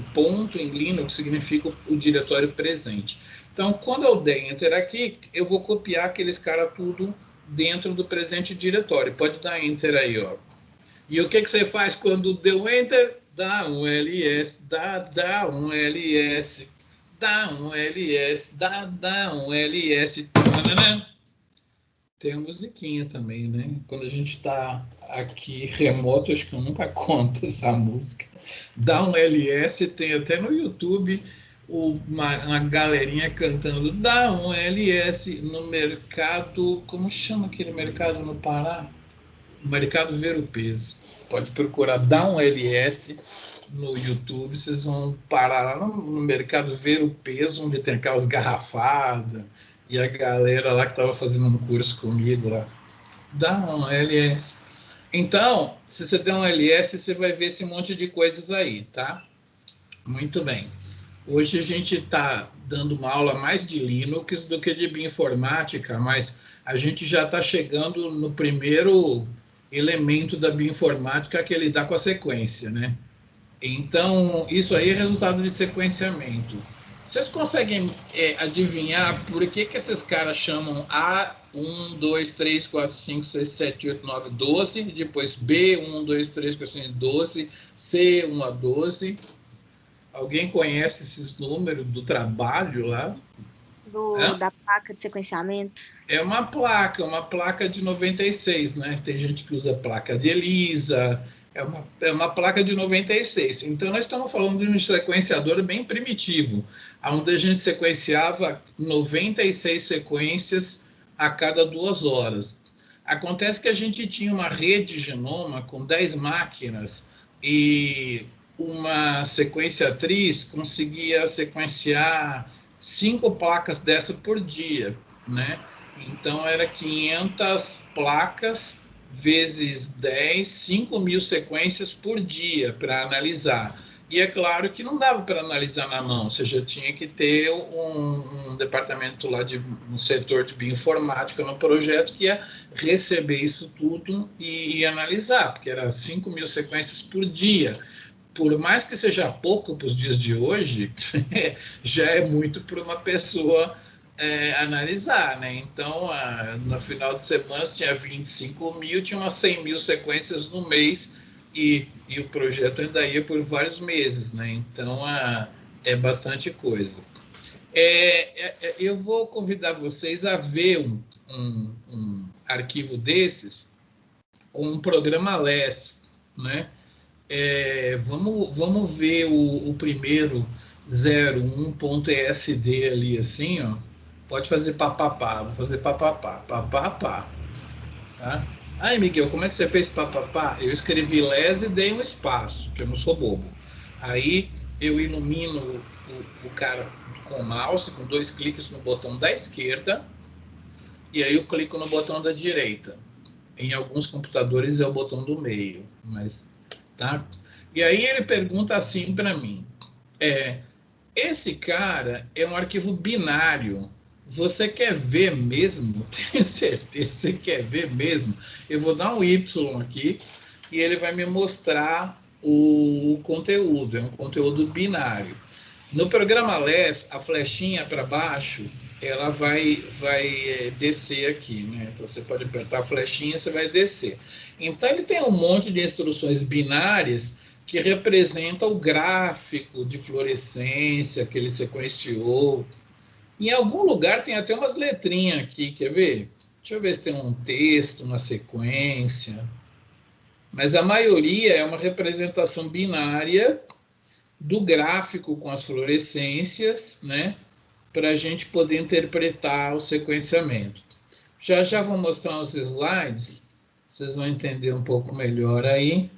em Linux significa o diretório presente. Então, quando eu der Enter aqui, eu vou copiar aqueles caras tudo dentro do presente diretório. Pode dar Enter aí, ó. E o que você faz quando deu Enter? Dá um ls, dá um ls, dá um ls, dá um ls. Tem a musiquinha também, né? Quando a gente está aqui remoto, acho que eu nunca conto essa música. Dá um ls, tem até no YouTube uma galerinha cantando dá um ls no mercado, como chama aquele mercado no Pará? O Mercado Ver o Peso. Pode procurar dá um ls no YouTube, vocês vão parar lá no Mercado Ver o Peso, onde tem aquelas garrafadas e a galera lá que estava fazendo um curso comigo lá. Dá um ls. Então, se você der um ls, você vai ver esse monte de coisas aí, tá? Muito bem. Hoje a gente está dando uma aula mais de Linux do que de bioinformática, mas a gente já está chegando no primeiro elemento da bioinformática, que é lidar com a sequência, né? Então, isso aí é resultado de sequenciamento. Vocês conseguem adivinhar por que esses caras chamam A, 1, 2, 3, 4, 5, 6, 7, 8, 9, 12, depois B, 1, 2, 3, 4, 5, 12, C, 1 a 12... Alguém conhece esses números do trabalho lá? Da placa de sequenciamento? É uma placa de 96, né? Tem gente que usa placa de ELISA, é uma placa de 96. Então, nós estamos falando de um sequenciador bem primitivo, onde a gente sequenciava 96 sequências a cada 2 horas. Acontece que a gente tinha uma rede genoma com 10 máquinas e uma sequenciatriz conseguia sequenciar 5 placas dessa por dia, né? Então, era 500 placas vezes 10, 5.000 sequências por dia para analisar. E é claro que não dava para analisar na mão, você já tinha que ter um departamento lá, um setor de bioinformática no projeto que ia receber isso tudo e analisar, porque era 5.000 sequências por dia. Por mais que seja pouco para os dias de hoje, já é muito para uma pessoa analisar, né? Então, no final de semana, tinha 25.000, tinha umas 100.000 sequências no mês, e o projeto ainda ia por vários meses, né? Então, é bastante coisa. Eu vou convidar vocês a ver um arquivo desses com um programa LESS, né? vamos ver o primeiro 01.esd ali, assim, ó. Pode fazer papapá, vou fazer papapá, papapá, tá? Aí, Miguel, como é que você fez papapá? Eu escrevi les e dei um espaço, que eu não sou bobo. Aí eu ilumino o cara com o mouse, com 2 cliques no botão da esquerda, e aí eu clico no botão da direita. Em alguns computadores é o botão do meio, mas tá? E aí ele pergunta assim para mim: esse cara é um arquivo binário. Você quer ver mesmo? Tenho certeza que você quer ver mesmo? Eu vou dar um Y aqui e ele vai me mostrar o conteúdo. É um conteúdo binário. No programa LESS, a flechinha para baixo, ela vai descer aqui, né? Então, você pode apertar a flechinha, você vai descer. Então, ele tem um monte de instruções binárias que representa o gráfico de fluorescência que ele sequenciou. Em algum lugar tem até umas letrinhas aqui, quer ver? Deixa eu ver se tem um texto, uma sequência. Mas a maioria é uma representação binária do gráfico com as fluorescências, né? Para a gente poder interpretar o sequenciamento. Já já vou mostrar os slides, vocês vão entender um pouco melhor aí.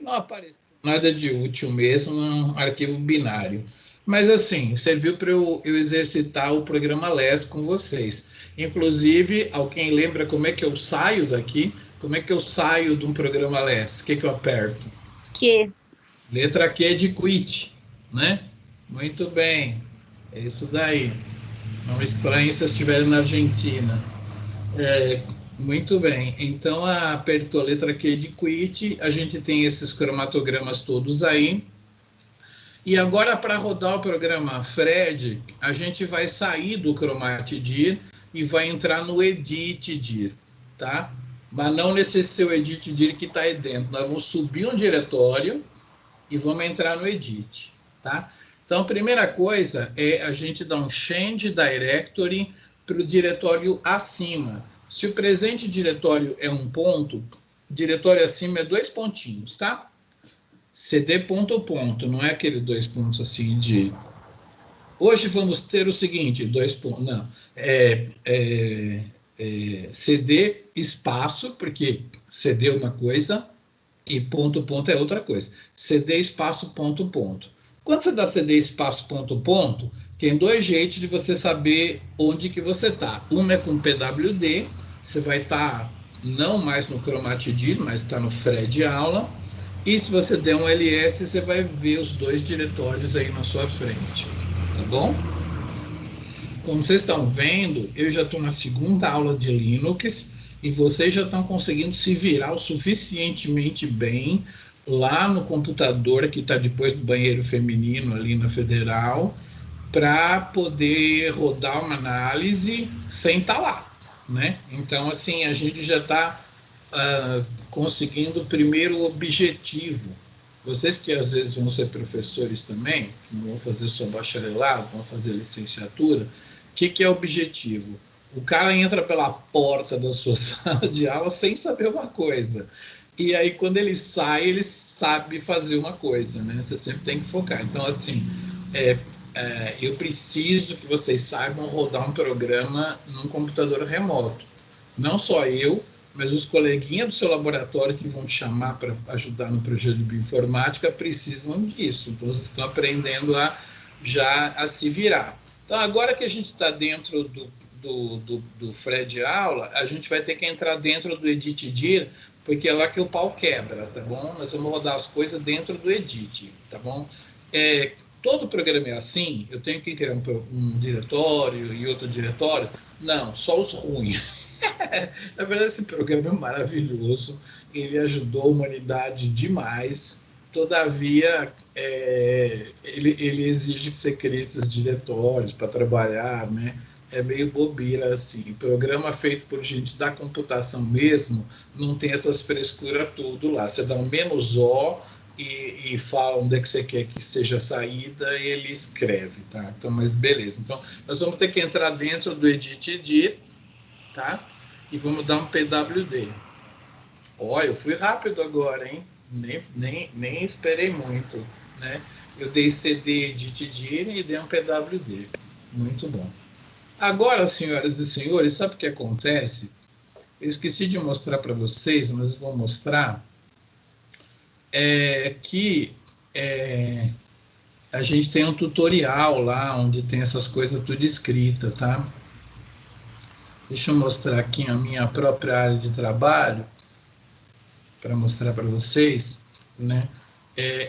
Não apareceu nada de útil mesmo, um arquivo binário. Mas assim, serviu para eu exercitar o programa LESS com vocês. Inclusive, alguém lembra como é que eu saio daqui? Como é que eu saio de um programa LESS? O que eu aperto? Que? Letra Q de quit, né? Muito bem, é isso daí. Não estranhe se estiverem na Argentina. Muito bem, então apertou a letra Q de quit, a gente tem esses cromatogramas todos aí. E agora, para rodar o programa FRED, a gente vai sair do ChromatDir e vai entrar no EditDir, tá? Mas não nesse seu EditDir que está aí dentro. Nós vamos subir um diretório e vamos entrar no Edit, tá? Então, a primeira coisa é a gente dar um Change Directory para o diretório acima. Se o presente diretório é um ponto, diretório acima é 2 pontinhos, tá? CD ponto ponto, não é aquele 2 pontos assim de... Hoje vamos ter o seguinte, 2 pontos, não, CD espaço, porque CD é uma coisa e ponto ponto é outra coisa. CD espaço ponto ponto. Quando você dá CD espaço ponto ponto, tem 2 jeitos de você saber onde que você está. Uma é com PWD, você vai estar não mais no ChromatDir, mas está no FRED aula. E se você der um LS, você vai ver os 2 diretórios aí na sua frente, tá bom? Como vocês estão vendo, eu já estou na 2ª aula de Linux e vocês já estão conseguindo se virar o suficientemente bem lá no computador que está depois do banheiro feminino ali na Federal, para poder rodar uma análise sem estar lá, né? Então, assim, a gente já está conseguindo o primeiro objetivo. Vocês que às vezes vão ser professores também, que não vão fazer só bacharelado, vão fazer licenciatura, o que é o objetivo? O cara entra pela porta da sua sala de aula sem saber uma coisa. E aí, quando ele sai, ele sabe fazer uma coisa, né? Você sempre tem que focar. Então, assim, eu preciso que vocês saibam rodar um programa num computador remoto. Não só eu, mas os coleguinhas do seu laboratório que vão te chamar para ajudar no projeto de bioinformática precisam disso. Então, vocês estão aprendendo já a se virar. Então, agora que a gente está dentro do FRED aula, a gente vai ter que entrar dentro do EditDir, porque é lá que o pau quebra, tá bom? Nós vamos rodar as coisas dentro do Edit, tá bom? Todo programa é assim? Eu tenho que criar um diretório e outro diretório? Não, só os ruins. Na verdade, esse programa é maravilhoso, ele ajudou a humanidade demais, todavia, ele exige que você crie esses diretórios para trabalhar, né? É meio bobeira, assim. Programa feito por gente da computação mesmo, não tem essas frescuras tudo lá. Você dá um "-o", e fala onde é que você quer que seja a saída, e ele escreve, tá? Então, mas beleza. Então, nós vamos ter que entrar dentro do EditDir, tá? E vamos dar um PWD. Ó, eu fui rápido agora, hein? Nem esperei muito, né? Eu dei CD Edit Dir e dei um PWD. Muito bom. Agora, senhoras e senhores, sabe o que acontece? Eu esqueci de mostrar para vocês, mas eu vou mostrar que a gente tem um tutorial lá, onde tem essas coisas tudo escrita, tá? Deixa eu mostrar aqui a minha própria área de trabalho, para mostrar para vocês, né?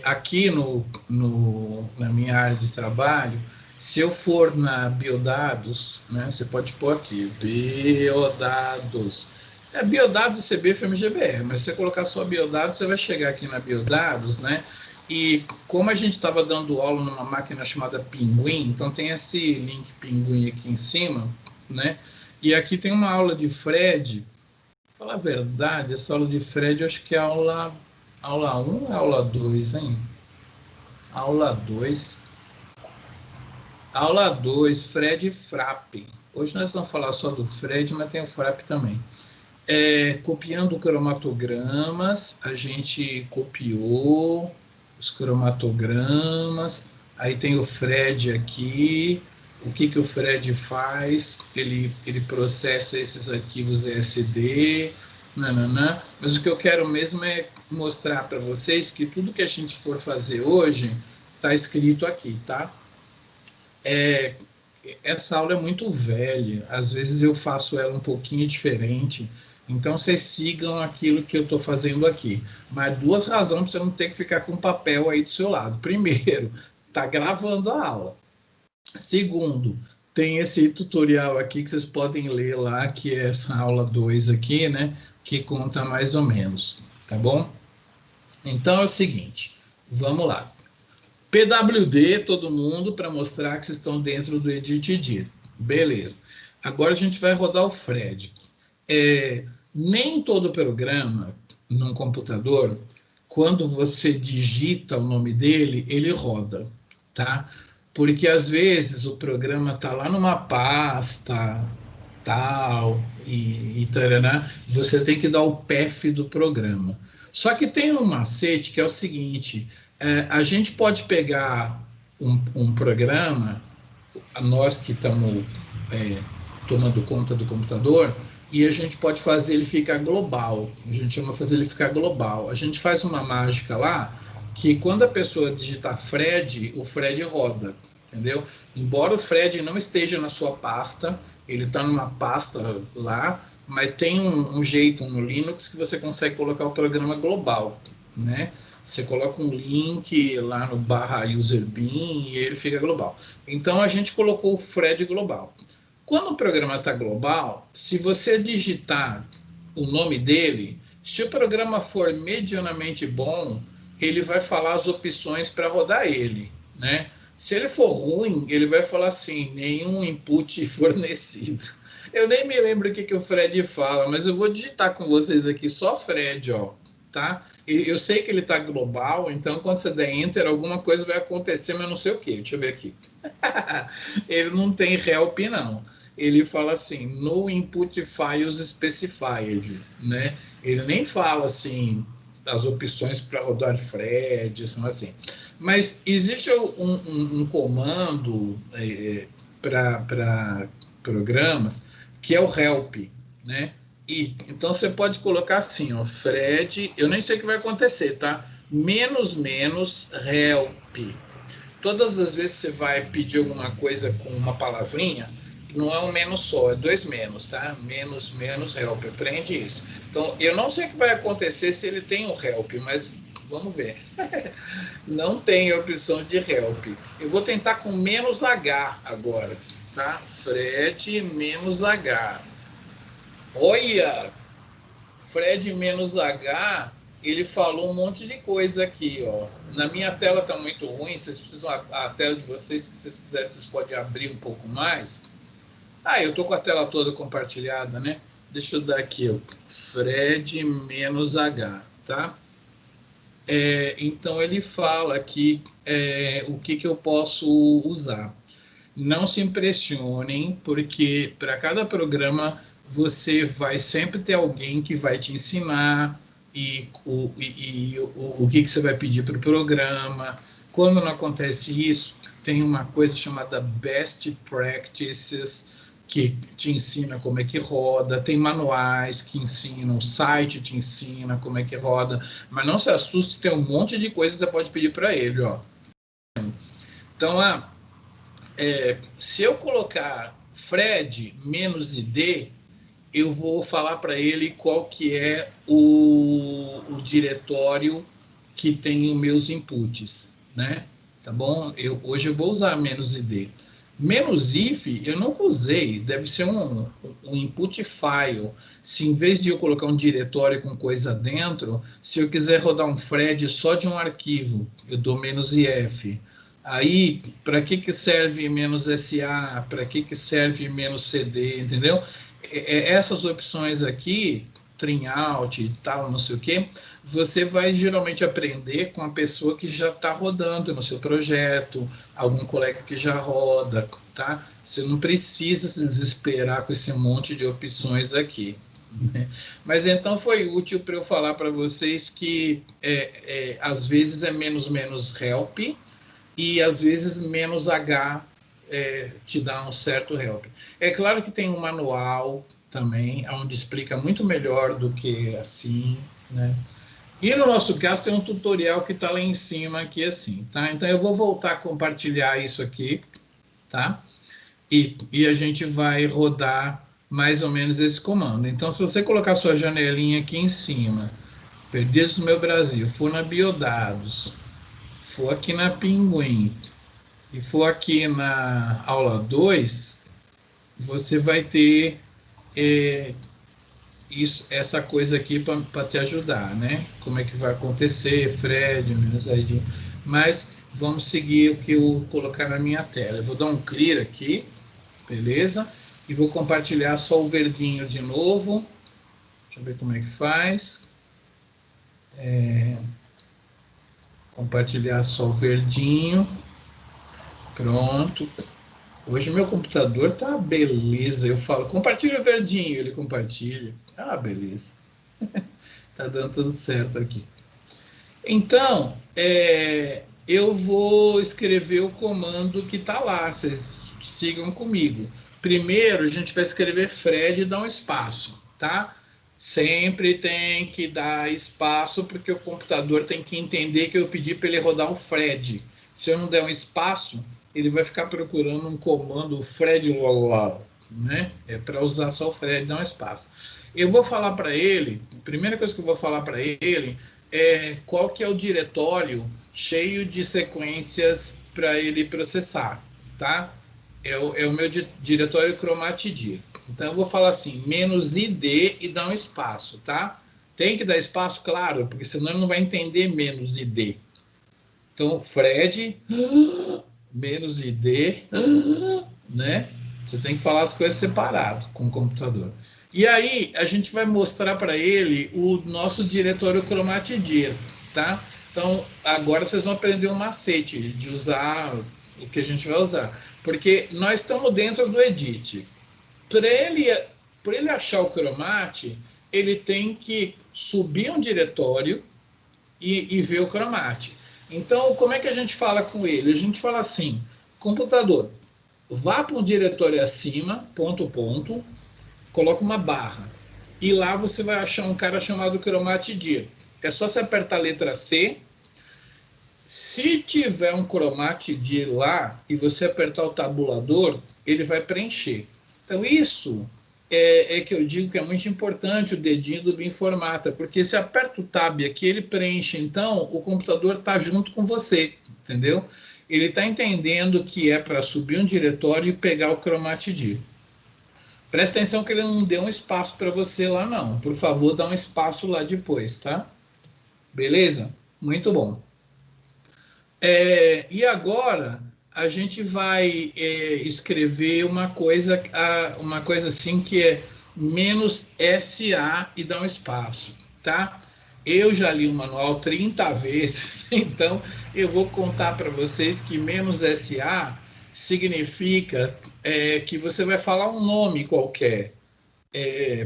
Aqui na minha área de trabalho, se eu for na Biodados, né? Você pode pôr aqui, Biodados. Biodados CB FMGBR, mas se você colocar só Biodados, você vai chegar aqui na Biodados, né? E como a gente estava dando aula numa máquina chamada Pinguim, então tem esse link Pinguim aqui em cima, né? E aqui tem uma aula de Fred. Falar a verdade, essa aula de Fred, eu acho que é aula 1 ou aula 2, hein? Aula 2. Aula 2, Fred e Frap. Hoje nós vamos falar só do Fred, mas tem o Frap também. Copiando cromatogramas, a gente copiou os cromatogramas, aí tem o Fred aqui. O que o Fred faz? Ele processa esses arquivos ESD, nananã. Mas o que eu quero mesmo é mostrar para vocês que tudo que a gente for fazer hoje está escrito aqui, tá? Essa aula é muito velha, às vezes eu faço ela um pouquinho diferente, então vocês sigam aquilo que eu estou fazendo aqui. Mas 2 razões para você não ter que ficar com papel aí do seu lado. Primeiro, está gravando a aula. Segundo, tem esse tutorial aqui que vocês podem ler lá, que é essa aula 2 aqui, né? Que conta mais ou menos, tá bom? Então é o seguinte, vamos lá. PWD, todo mundo, para mostrar que vocês estão dentro do Edit Dir. Beleza. Agora a gente vai rodar o Fred. Nem todo programa, num computador, quando você digita o nome dele, ele roda, tá? Porque às vezes o programa está lá numa pasta, tal, e taraná, você tem que dar o path do programa. Só que tem um macete que é o seguinte, a gente pode pegar um programa, nós que estamos tomando conta do computador, e a gente pode fazer ele ficar global. A gente chama de fazer ele ficar global. A gente faz uma mágica lá, que quando a pessoa digitar Fred, o Fred roda, entendeu? Embora o Fred não esteja na sua pasta, ele está numa pasta lá, mas tem um jeito no Linux que você consegue colocar o programa global, né? Você coloca um link lá no /userbin e ele fica global. Então a gente colocou o Fred global. Quando o programa está global, se você digitar o nome dele, se o programa for medianamente bom, ele vai falar as opções para rodar ele, né? Se ele for ruim, ele vai falar assim, nenhum input fornecido. Eu nem me lembro o que o Fred fala, mas eu vou digitar com vocês aqui só Fred, ó, tá? Eu sei que ele está global, então quando você der Enter, alguma coisa vai acontecer, mas não sei o que. Deixa eu ver aqui. Ele não tem help, não. Ele fala assim, no input files specified, né? Ele nem fala assim, as opções para rodar Fred, são assim. Mas existe um comando para programas que é o help, né? E então você pode colocar assim, ó, Fred, eu nem sei o que vai acontecer, tá? -- help. Todas as vezes que você vai pedir alguma coisa com uma palavrinha, não é um menos só, é 2 menos, tá? Menos help, aprende isso. Então, eu não sei o que vai acontecer se ele tem o help, mas vamos ver. Não tem a opção de help. Eu vou tentar com -h agora, tá? Fred -h. Olha! Fred -h, ele falou um monte de coisa aqui, ó. Na minha tela tá muito ruim, vocês precisam, a tela de vocês, se vocês quiserem, vocês podem abrir um pouco mais. Eu tô com a tela toda compartilhada, né? Deixa eu dar aqui, ó, Fred -h, tá? Então, ele fala aqui o que eu posso usar. Não se impressionem, porque para cada programa você vai sempre ter alguém que vai te ensinar e o que você vai pedir para o programa. Quando não acontece isso, tem uma coisa chamada Best Practices, que te ensina como é que roda, tem manuais que ensinam, o site te ensina como é que roda, mas não se assuste, tem um monte de coisas que você pode pedir para ele, ó. Então, lá, se eu colocar Fred menos ID, eu vou falar para ele qual que é o diretório que tem os meus inputs, né? Tá bom? Hoje eu vou usar menos ID. Menos if eu nunca usei, deve ser um input file. Se em vez de eu colocar um diretório com coisa dentro, se eu quiser rodar um Fred só de um arquivo, eu dou menos if. Aí, para que serve menos SA? Para que serve menos CD? Entendeu? Essas opções aqui, trim out e tal, não sei o quê, você vai geralmente aprender com a pessoa que já está rodando no seu projeto, algum colega que já roda, tá? Você não precisa se desesperar com esse monte de opções aqui, né? Mas então foi útil para eu falar para vocês que às vezes é menos help e às vezes menos H te dá um certo help. É claro que tem um manual também, onde explica muito melhor do que assim, né? E no nosso caso tem um tutorial que está lá em cima, aqui assim, tá? Então eu vou voltar a compartilhar isso aqui, tá? E a gente vai rodar mais ou menos esse comando. Então, se você colocar sua janelinha aqui em cima, Perdidos no Meu Brasil, for na Biodados, for aqui na Pinguim, e for aqui na aula 2, você vai ter essa coisa aqui para te ajudar, né? Como é que vai acontecer, Fred, menos ID. Mas vamos seguir o que eu colocar na minha tela. Eu vou dar um clear aqui, beleza? E vou compartilhar só o verdinho de novo. Deixa eu ver como é que faz. Compartilhar só o verdinho. Pronto. Hoje meu computador tá beleza. Eu falo, compartilha o verdinho, ele compartilha. Ah, beleza. Tá dando tudo certo aqui. Então, eu vou escrever o comando que tá lá. Vocês sigam comigo. Primeiro, a gente vai escrever Fred e dar um espaço, tá? Sempre tem que dar espaço, porque o computador tem que entender que eu pedi para ele rodar o Fred. Se eu não der um espaço, ele vai ficar procurando um comando Fred, né? É para usar só o Fred, dar um espaço. Eu vou falar para ele, a primeira coisa que eu vou falar para ele é qual que é o diretório cheio de sequências para ele processar, tá? É o meu diretório chromatdir. Então eu vou falar assim, menos id e dar um espaço, tá? Tem que dar espaço, claro, porque senão ele não vai entender menos id. Então, Fred, menos id, né? Você tem que falar as coisas separado com o computador. E aí, a gente vai mostrar para ele o nosso diretório chromatdir, tá? Então, agora vocês vão aprender um macete de usar o que a gente vai usar. Porque nós estamos dentro do edit. Para ele achar o chromate, ele tem que subir um diretório e ver o chromate. Então, como é que a gente fala com ele? A gente fala assim, computador, vá para um diretório acima, ponto, coloca uma barra. E lá você vai achar um cara chamado chromatdir. É só você apertar a letra C. Se tiver um chromatdir lá e você apertar o tabulador, ele vai preencher. Então, isso é que eu digo que é muito importante o dedinho do Binformata, porque se aperta o tab aqui, ele preenche, então o computador está junto com você, entendeu? Ele está entendendo que é para subir um diretório e pegar o chromatdir. Presta atenção que ele não deu um espaço para você lá, não. Por favor, dá um espaço lá depois, tá? Beleza? Muito bom. E agora a gente vai escrever uma coisa assim que é menos SA e dar um espaço, tá? Eu já li o manual 30 vezes, então eu vou contar para vocês que menos SA significa que você vai falar um nome qualquer.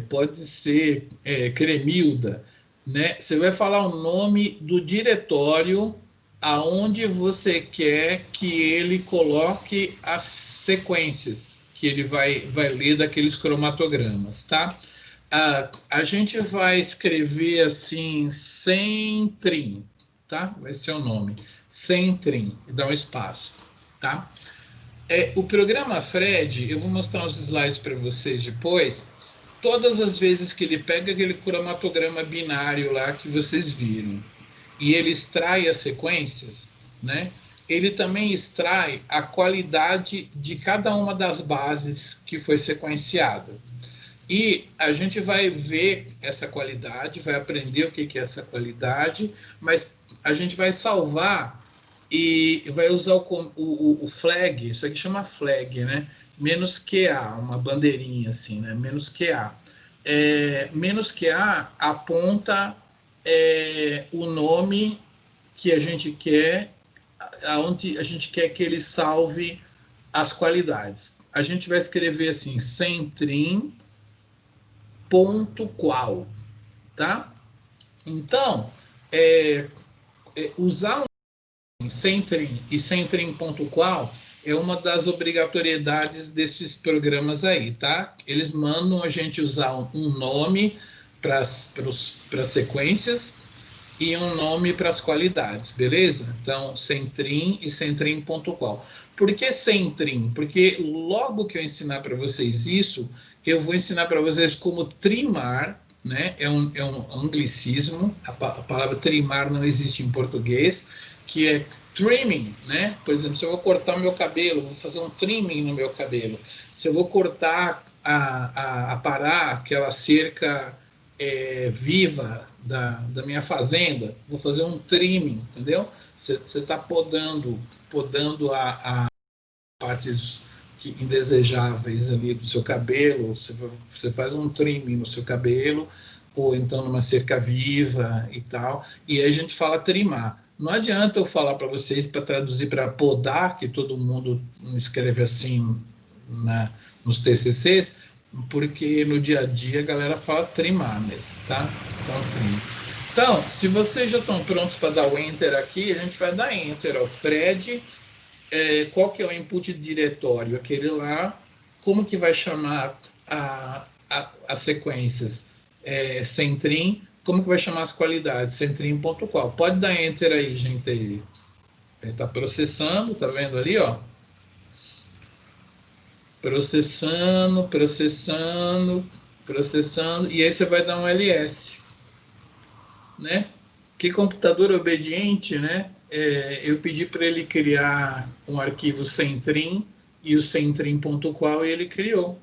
Pode ser Cremilda, né? Você vai falar o nome do diretório aonde você quer que ele coloque as sequências que ele vai ler daqueles cromatogramas, tá? A gente vai escrever assim, Centrim, tá? Vai ser o nome, Centrim, dá um espaço, tá? O programa Fred, eu vou mostrar uns slides para vocês depois, todas as vezes que ele pega aquele cromatograma binário lá que vocês viram, e ele extrai as sequências, né? Ele também extrai a qualidade de cada uma das bases que foi sequenciada. E a gente vai ver essa qualidade, vai aprender o que é essa qualidade, mas a gente vai salvar e vai usar o flag, isso aqui chama flag, né? Menos QA, uma bandeirinha assim, né? Menos QA. Menos QA aponta o nome que a gente quer, aonde a gente quer que ele salve as qualidades. A gente vai escrever assim, centrim.qual, tá? Então, usar um centrim e centrim.qual é uma das obrigatoriedades desses programas aí, tá? Eles mandam a gente usar um nome para as sequências e um nome para as qualidades, beleza? Então, centrim e centrim.qual. Por que centrim? Porque logo que eu ensinar para vocês isso, eu vou ensinar para vocês como trimar, né? É um anglicismo, a palavra trimar não existe em português, que é trimming, né? Por exemplo, se eu vou cortar o meu cabelo, vou fazer um trimming no meu cabelo. Se eu vou cortar, aparar aquela cerca viva da minha fazenda, vou fazer um trimming, entendeu? Você está podando a partes indesejáveis ali do seu cabelo, você faz um trimming no seu cabelo, ou então numa cerca viva e tal, e aí a gente fala trimar. Não adianta eu falar para vocês, para traduzir para podar, que todo mundo escreve assim nos TCCs, porque no dia a dia a galera fala trimar mesmo, tá? Então, trim. Então, se vocês já estão prontos para dar o Enter aqui, a gente vai dar Enter. Ó. Fred, qual que é o input diretório? Aquele lá, como que vai chamar as sequências? Centrim, como que vai chamar as qualidades? Centrim.qual. Pode dar Enter aí, gente. Está processando, tá vendo ali, ó? Processando, e aí você vai dar um ls, né? Que computador obediente, né? Eu pedi para ele criar um arquivo centrim e o centrim.qual e ele criou,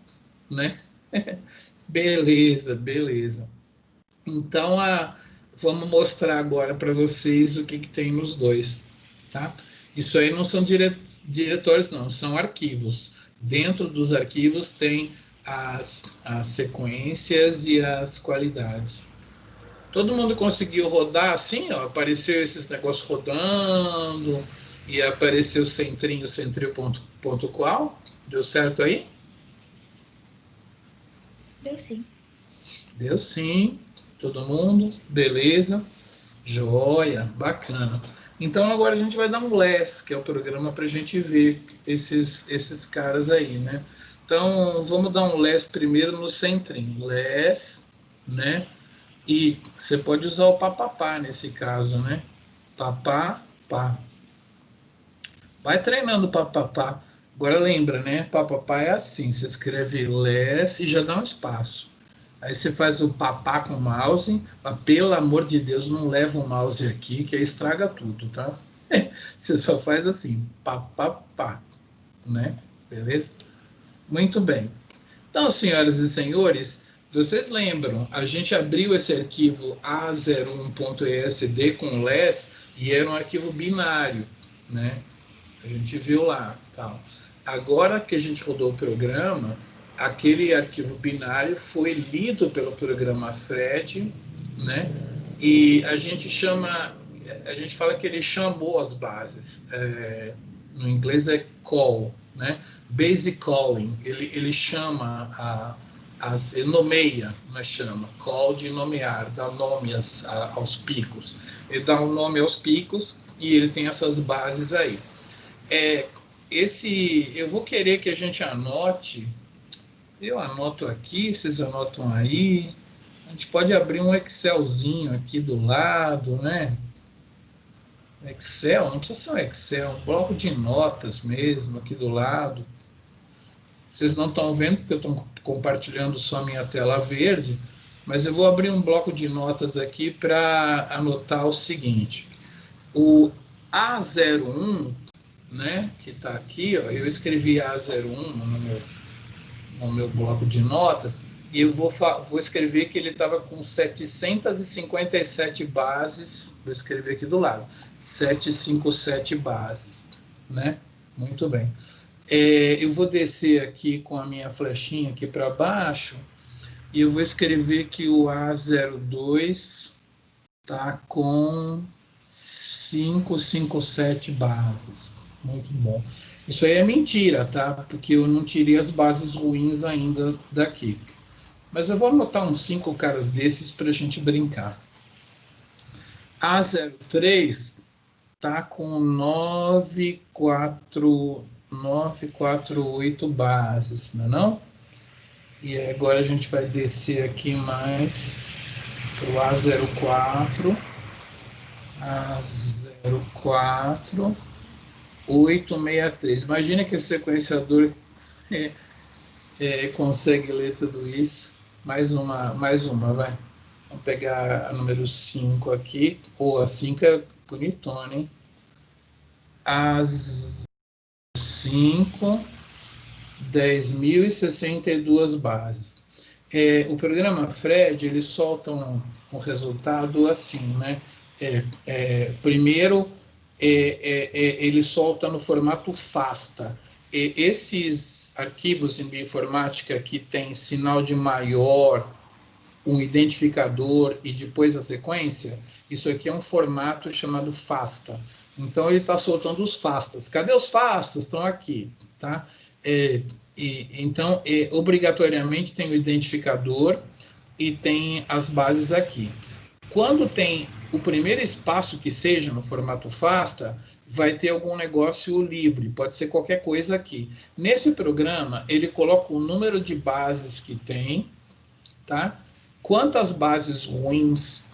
né? Beleza. Então, vamos mostrar agora para vocês o que tem nos dois, tá? Isso aí não são diretórios, não, são arquivos. Dentro dos arquivos tem as sequências e as qualidades. Todo mundo conseguiu rodar assim, ó, apareceu esses negócios rodando, e apareceu o centrinho.qual. Deu certo aí? Deu sim. Deu sim. Todo mundo? Beleza. Joia, bacana. Então agora a gente vai dar um less, que é o programa para a gente ver esses caras aí, né? Então vamos dar um less primeiro no centrim. Less, né? E você pode usar o papapá nesse caso, né? Papapá. Vai treinando papapá. Agora lembra, né? Papapá é assim, você escreve less e já dá um espaço. Aí você faz o papá com o mouse, mas pelo amor de Deus, não leva o mouse aqui, que aí estraga tudo, tá? Você só faz assim, papapá, né? Beleza? Muito bem. Então, senhoras e senhores, vocês lembram, a gente abriu esse arquivo A01.esd com less e era um arquivo binário, né? A gente viu lá, tal. Agora que a gente rodou o programa, aquele arquivo binário foi lido pelo programa Fred, né? E a gente fala que ele chamou as bases. No inglês é call, né? Basic calling. Ele chama ele nomeia, mas chama, call de nomear, dá nome aos picos. Ele dá um nome aos picos e ele tem essas bases aí. Eu vou querer que a gente anote, eu anoto aqui, vocês anotam aí, a gente pode abrir um Excelzinho aqui do lado, né? Excel, não precisa ser um Excel, um bloco de notas mesmo aqui do lado. Vocês não estão vendo porque eu estou compartilhando só a minha tela verde, mas eu vou abrir um bloco de notas aqui para anotar o seguinte. O A01, né, que está aqui, ó, eu escrevi A01 no meu bloco de notas, e eu vou escrever que ele estava com 757 bases, vou escrever aqui do lado, 757 bases, né? Muito bem. Eu vou descer aqui com a minha flechinha aqui para baixo, e eu vou escrever que o A02 está com 557 bases. Muito bom. Isso aí é mentira, tá? Porque eu não tirei as bases ruins ainda daqui. Mas eu vou anotar uns 5 caras desses para a gente brincar. A03 tá com 948 bases, não é não? E agora a gente vai descer aqui mais para o A04. A04 863. Imagina que esse sequenciador consegue ler tudo isso. Mais uma, vai. Vamos pegar a número 5 aqui. Pô, a 5 é bonitona, hein? As 5, 10.062 bases. O programa Fred, ele solta um resultado assim, né? Primeiro, ele solta no formato FASTA. Esses arquivos em bioinformática que tem sinal de maior, um identificador e depois a sequência, isso aqui é um formato chamado FASTA. Então, ele está soltando os FASTAs. Cadê os FASTAs? Estão aqui, tá? Então, obrigatoriamente tem o identificador e tem as bases aqui. Quando tem o primeiro espaço que seja no formato FASTA, vai ter algum negócio livre, pode ser qualquer coisa aqui. Nesse programa, ele coloca o número de bases que tem, tá? Quantas bases ruins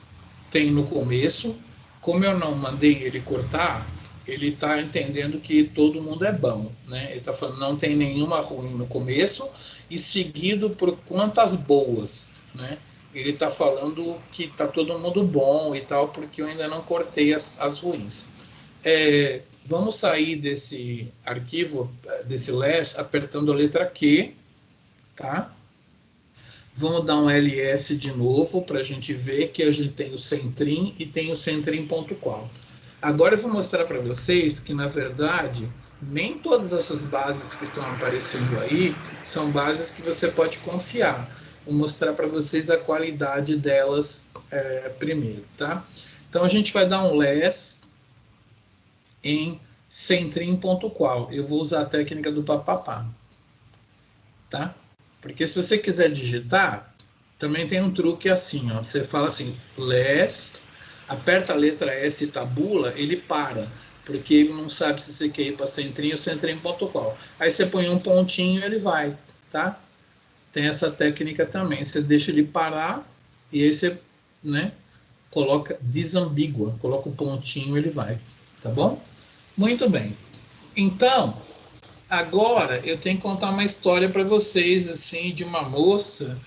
tem no começo. Como eu não mandei ele cortar, ele está entendendo que todo mundo é bom, né? Ele está falando não tem nenhuma ruim no começo, e seguido por quantas boas, né? Ele está falando que está todo mundo bom e tal, porque eu ainda não cortei as ruins. Vamos sair desse arquivo, desse less, apertando a letra Q, tá? Vamos dar um ls de novo, para a gente ver que a gente tem o centrim e tem o centrim.qual. Agora eu vou mostrar para vocês que, na verdade, nem todas essas bases que estão aparecendo aí são bases que você pode confiar. Vou mostrar para vocês a qualidade delas primeiro, tá? Então, a gente vai dar um less em centrim.qual. Eu vou usar a técnica do papapá, tá? Porque se você quiser digitar, também tem um truque assim, ó. Você fala assim, less, aperta a letra S e tabula, ele para, porque ele não sabe se você quer ir para centrim ou centrim.qual. Aí você põe um pontinho e ele vai, tá? Tem essa técnica também. Você deixa ele parar e aí você, né, coloca desambígua, coloca um pontinho e ele vai, tá bom? Muito bem. Então, agora eu tenho que contar uma história para vocês, assim, de uma moça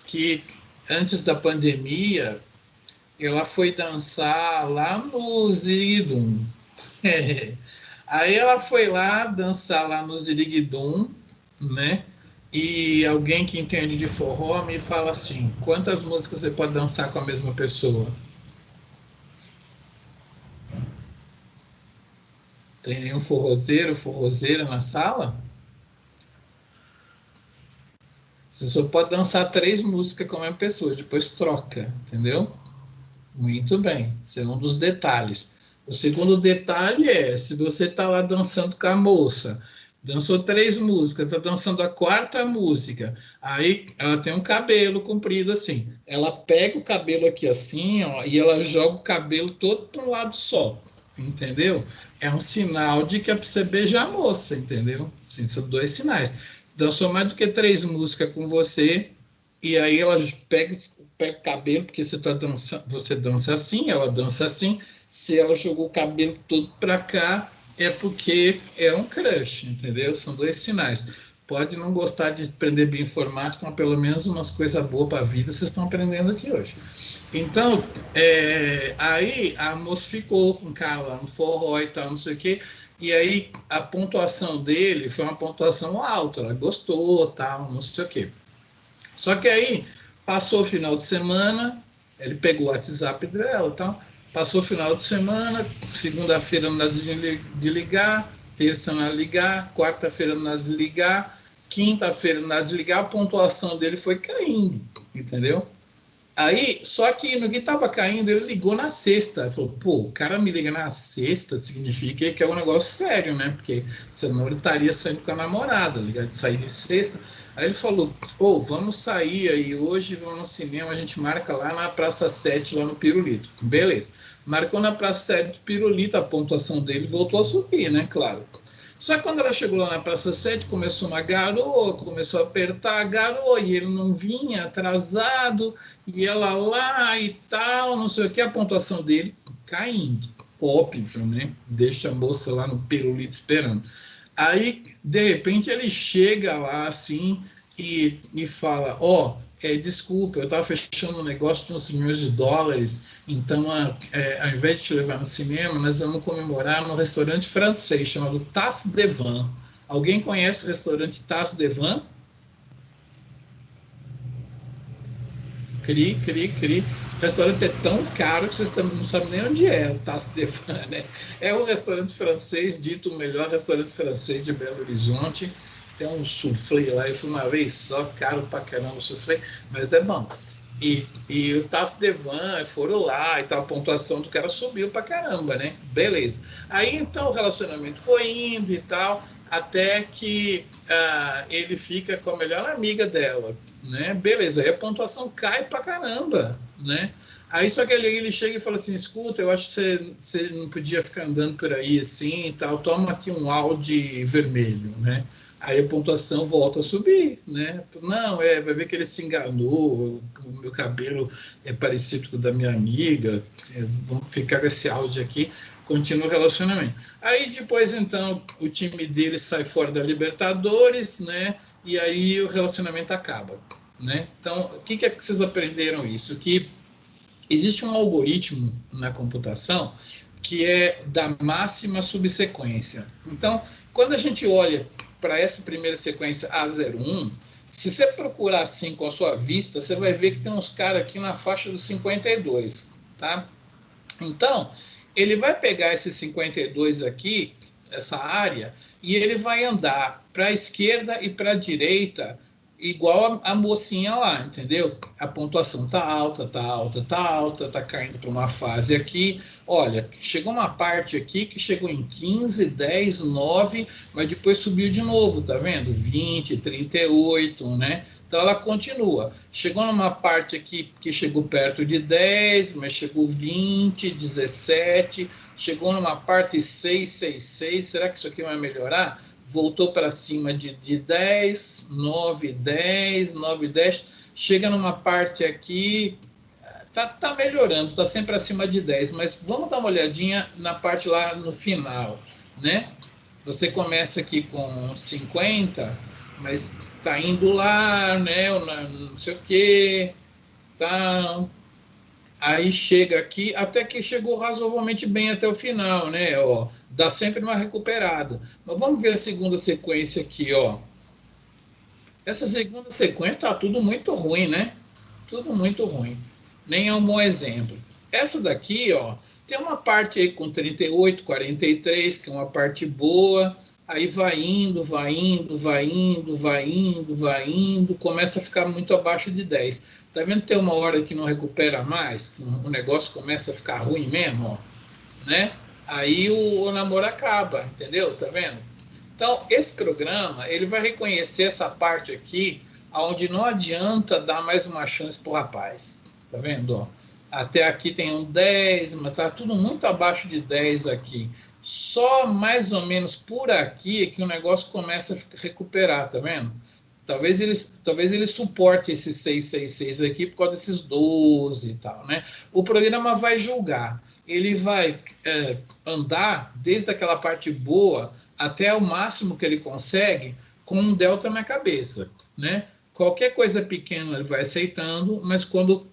que, antes da pandemia, ela foi dançar lá no Ziriguidum. Aí ela foi lá dançar lá no Ziriguidum, né? E alguém que entende de forró me fala assim, quantas músicas você pode dançar com a mesma pessoa? Tem nenhum forrozeiro, forrozeira na sala? Você só pode dançar 3 músicas com a mesma pessoa, depois troca, entendeu? Muito bem, esse é um dos detalhes. O segundo detalhe é, se você está lá dançando com a moça, Dançou 3 músicas, tá dançando a 4ª música. Aí ela tem um cabelo comprido assim. Ela pega o cabelo aqui assim, ó, e ela joga o cabelo todo para um lado só. Entendeu? É um sinal de que é para você beijar a moça, entendeu? Assim, são 2 sinais. Dançou mais do que 3 músicas com você, e aí ela pega o cabelo, porque você dança assim, ela dança assim. Se ela jogou o cabelo todo para cá, é porque é um crush, entendeu? São 2 sinais. Pode não gostar de aprender bioinformática, mas pelo menos umas coisas boas para a vida vocês estão aprendendo aqui hoje. Então, aí a moça ficou com o cara lá no forró e tal, não sei o quê, e aí a pontuação dele foi uma pontuação alta, ela gostou, tal, não sei o quê. Só que aí, passou o final de semana, ele pegou o WhatsApp dela e tal, passou o final de semana, segunda-feira nada de ligar, terça nada de ligar, quarta-feira nada de ligar, quinta-feira nada de ligar, a pontuação dele foi caindo, entendeu? Aí, só que no que estava caindo, ele ligou na sexta. Ele falou, pô, o cara me liga na sexta, significa que é um negócio sério, né? Porque senão ele estaria saindo com a namorada, ligado? De sair de sexta. Aí ele falou, pô, vamos sair aí hoje, vamos no cinema, a gente marca lá na Praça 7, lá no Pirulito. Beleza. Marcou na Praça 7 do Pirulito, a pontuação dele voltou a subir, né? Claro. Só que quando ela chegou lá na Praça 7, começou uma garoa, começou a apertar a garoa, e ele não vinha, atrasado, e ela lá e tal, não sei o que, a pontuação dele caindo. Óbvio, né? Deixa a moça lá no pirulito esperando. Aí, de repente, ele chega lá, assim, e fala, ó, desculpa, eu estava fechando um negócio de uns milhões de dólares, então, ao invés de te levar no cinema, nós vamos comemorar num restaurante francês chamado Tasse de Vin. Alguém conhece o restaurante Tasse de Vin? Cri. O restaurante é tão caro que vocês não sabem nem onde é o Tasse de Vin, né? É um restaurante francês, dito o melhor restaurante francês de Belo Horizonte. Tem um soufflé lá, eu fui uma vez só, caro pra caramba o soufflé, mas é bom. E o Tasse de Vin, foram lá e tal, a pontuação do cara subiu pra caramba, né? Beleza. Aí então o relacionamento foi indo e tal, até que ele fica com a melhor amiga dela, né? Beleza, aí a pontuação cai pra caramba, né? Aí só que ele chega e fala assim, escuta, eu acho que você não podia ficar andando por aí assim e tal, toma aqui um Audi vermelho, né? Aí a pontuação volta a subir, né? Não, vai ver que ele se enganou, o meu cabelo é parecido com o da minha amiga, vamos ficar com esse áudio aqui, continua o relacionamento. Aí depois, então, o time dele sai fora da Libertadores, né? E aí o relacionamento acaba, né? Então, o que é que vocês aprenderam isso? Que existe um algoritmo na computação que é da máxima subsequência. Então, quando a gente olha para essa primeira sequência A01, se você procurar assim com a sua vista, você vai ver que tem uns caras aqui na faixa dos 52, tá? Então, ele vai pegar esses 52 aqui, essa área, e ele vai andar para a esquerda e para a direita, igual a mocinha lá, entendeu? A pontuação tá alta, tá caindo para uma fase aqui. Olha, chegou uma parte aqui que chegou em 15, 10, 9, mas depois subiu de novo, tá vendo? 20, 38, né? Então ela continua. Chegou numa parte aqui que chegou perto de 10, mas chegou 20, 17, chegou numa parte 6, 6, 6. Será que isso aqui vai melhorar? Voltou para cima de 10, 9, 10, 9, 10, chega numa parte aqui, tá melhorando, tá sempre acima de 10, mas vamos dar uma olhadinha na parte lá no final, né? Você começa aqui com 50, mas tá indo lá, né? Não sei o quê, tá... Aí chega aqui, até que chegou razoavelmente bem até o final, né? Ó, dá sempre uma recuperada. Mas vamos ver a segunda sequência aqui, ó. Essa segunda sequência tá tudo muito ruim, né? Tudo muito ruim. Nem é um bom exemplo. Essa daqui, ó, tem uma parte aí com 38, 43, que é uma parte boa. Aí vai indo, começa a ficar muito abaixo de 10. Tá vendo que tem uma hora que não recupera mais? O negócio começa a ficar ruim mesmo, ó, né? Aí o namoro acaba, entendeu? Tá vendo? Então, esse programa, ele vai reconhecer essa parte aqui, onde não adianta dar mais uma chance para o rapaz. Tá vendo? Ó? Até aqui tem um 10, mas tá tudo muito abaixo de 10 aqui. Só mais ou menos por aqui é que o negócio começa a recuperar, tá vendo? Talvez ele suporte esse 666 aqui por causa desses 12 e tal, né? O programa vai julgar. Ele vai andar desde aquela parte boa até o máximo que ele consegue com um delta na cabeça, né? Qualquer coisa pequena ele vai aceitando, mas quando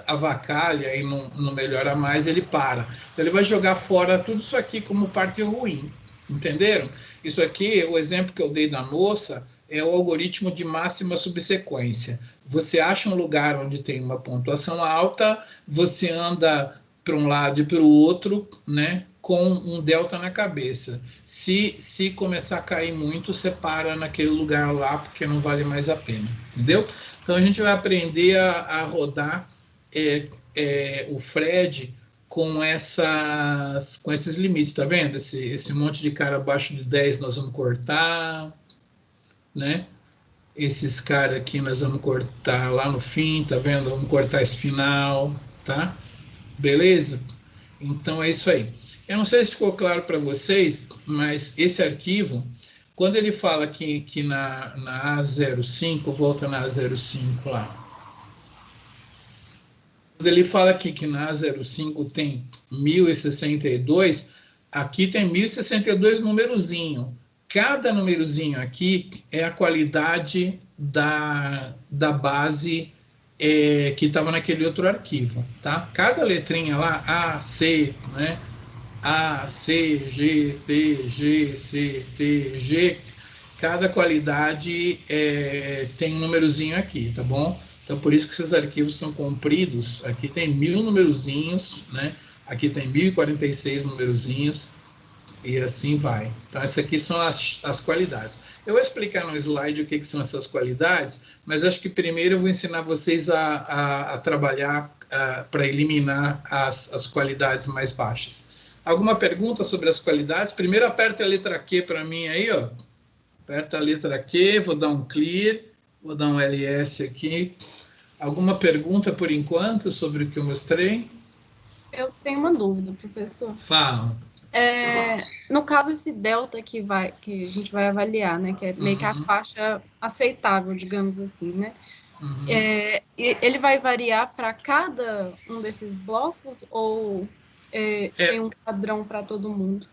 avacalha e não melhora mais, ele para. Então ele vai jogar fora tudo isso aqui como parte ruim. Entenderam? Isso aqui, o exemplo que eu dei da moça, é o algoritmo de máxima subsequência. Você acha um lugar onde tem uma pontuação alta, você anda para um lado e para o outro, né, com um delta na cabeça. Se começar a cair muito, você para naquele lugar lá, porque não vale mais a pena. Entendeu? Então, a gente vai aprender a rodar o Fred com esses limites, tá vendo? Esse monte de cara abaixo de 10 nós vamos cortar, né? Esses caras aqui nós vamos cortar lá no fim, tá vendo? Vamos cortar esse final, tá? Beleza? Então é isso aí. Eu não sei se ficou claro para vocês, mas esse arquivo, quando ele fala que na A05, volta na A05 lá. Quando ele fala aqui que na A05 tem 1062, aqui tem 1062 numerozinho. Cada numerozinho aqui é a qualidade da base que estava naquele outro arquivo, tá? Cada letrinha lá, A, C, né? A, C, G, T, G, C, T, G, cada qualidade tem um numerozinho aqui, tá bom? Então, por isso que esses arquivos são compridos. Aqui tem 1000 numerozinhos, né? Aqui tem 1046 numerozinhos, e assim vai. Então, essas aqui são as qualidades. Eu vou explicar no slide o que são essas qualidades, mas acho que primeiro eu vou ensinar vocês a trabalhar para eliminar as qualidades mais baixas. Alguma pergunta sobre as qualidades? Primeiro aperta a letra Q para mim aí, ó. Aperta a letra Q, vou dar um clear, vou dar um LS aqui. Alguma pergunta por enquanto sobre o que eu mostrei? Eu tenho uma dúvida, professor. Fala. No caso, esse delta que a gente vai avaliar, né? Que é meio que a faixa aceitável, digamos assim, né? Uhum. Ele vai variar para cada um desses blocos ou tem um padrão para todo mundo?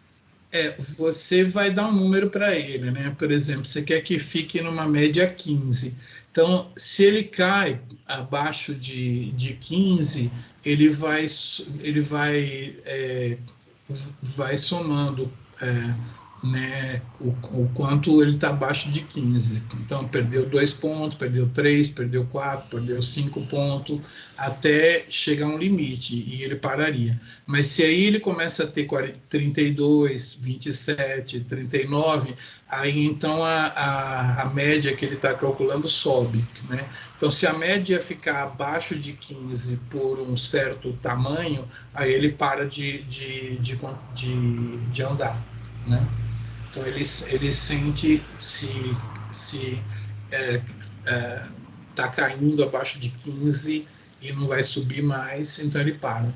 Você vai dar um número para ele, né? Por exemplo, você quer que fique numa média 15. Então, se ele cai abaixo de 15, ele vai somando né, o quanto ele está abaixo de 15. Então, perdeu 2 pontos, perdeu 3, perdeu 4, perdeu 5 pontos, até chegar a um limite, e ele pararia. Mas se aí ele começa a ter 32, 27, 39, aí então a média que ele está calculando sobe, né? Então, se a média ficar abaixo de 15 por um certo tamanho, aí ele para de andar, né? Então, ele sente se está caindo abaixo de 15 e não vai subir mais, então ele para.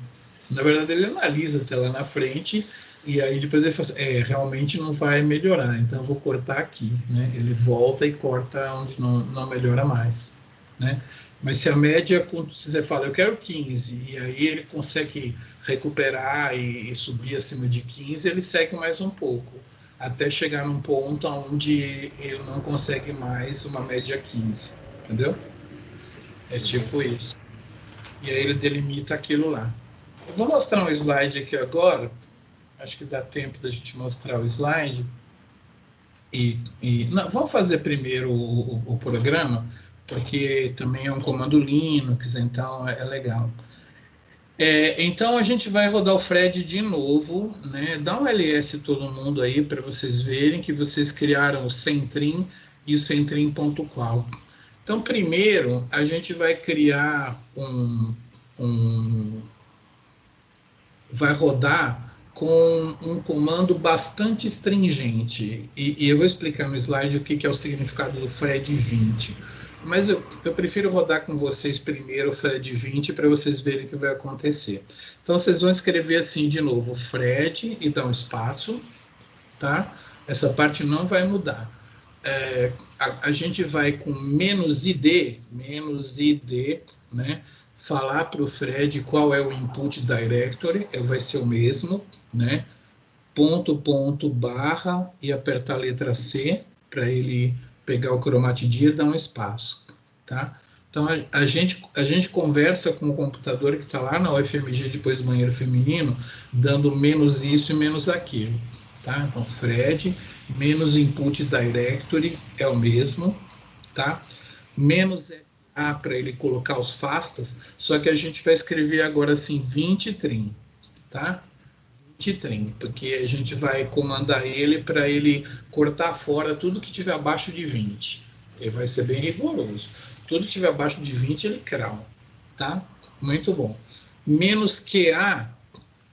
Na verdade, ele analisa até lá na frente e aí depois ele fala assim, realmente não vai melhorar, então eu vou cortar aqui, né? Ele volta e corta onde não melhora mais, né? Mas se a média, quando você fala, eu quero 15, e aí ele consegue recuperar e subir acima de 15, ele segue mais um pouco, até chegar num ponto onde ele não consegue mais uma média 15, entendeu? É tipo isso. E aí ele delimita aquilo lá. Eu vou mostrar um slide aqui agora, acho que dá tempo da gente mostrar o slide. Não, vamos fazer primeiro o programa, porque também é um comando Linux, então é legal. Então a gente vai rodar o Fred de novo, né? Dá um LS todo mundo aí para vocês verem que vocês criaram o Centrim e o Centrim.qual. Então primeiro a gente vai criar vai rodar com um comando bastante stringente. E eu vou explicar no slide o que é o significado do Fred 20. Mas eu prefiro rodar com vocês primeiro o Fred 20 para vocês verem o que vai acontecer. Então, vocês vão escrever assim de novo, Fred, e dar um espaço, tá? Essa parte não vai mudar. A gente vai com -id, né? Falar para o Fred qual é o input directory, vai ser o mesmo, né? .. barra e apertar a letra C para ele pegar o chromatid e dar um espaço, tá? Então a gente conversa com o computador que está lá na UFMG depois do banheiro feminino, dando menos isso e menos aquilo, tá? Então Fred menos input directory é o mesmo, tá? Menos A para ele colocar os fastas, só que a gente vai escrever agora assim 20 trim, tá? 20 trim, porque a gente vai comandar ele para ele cortar fora tudo que tiver abaixo de 20. Ele vai ser bem rigoroso. Tudo que tiver abaixo de 20 ele crau, tá? Muito bom. Menos QA,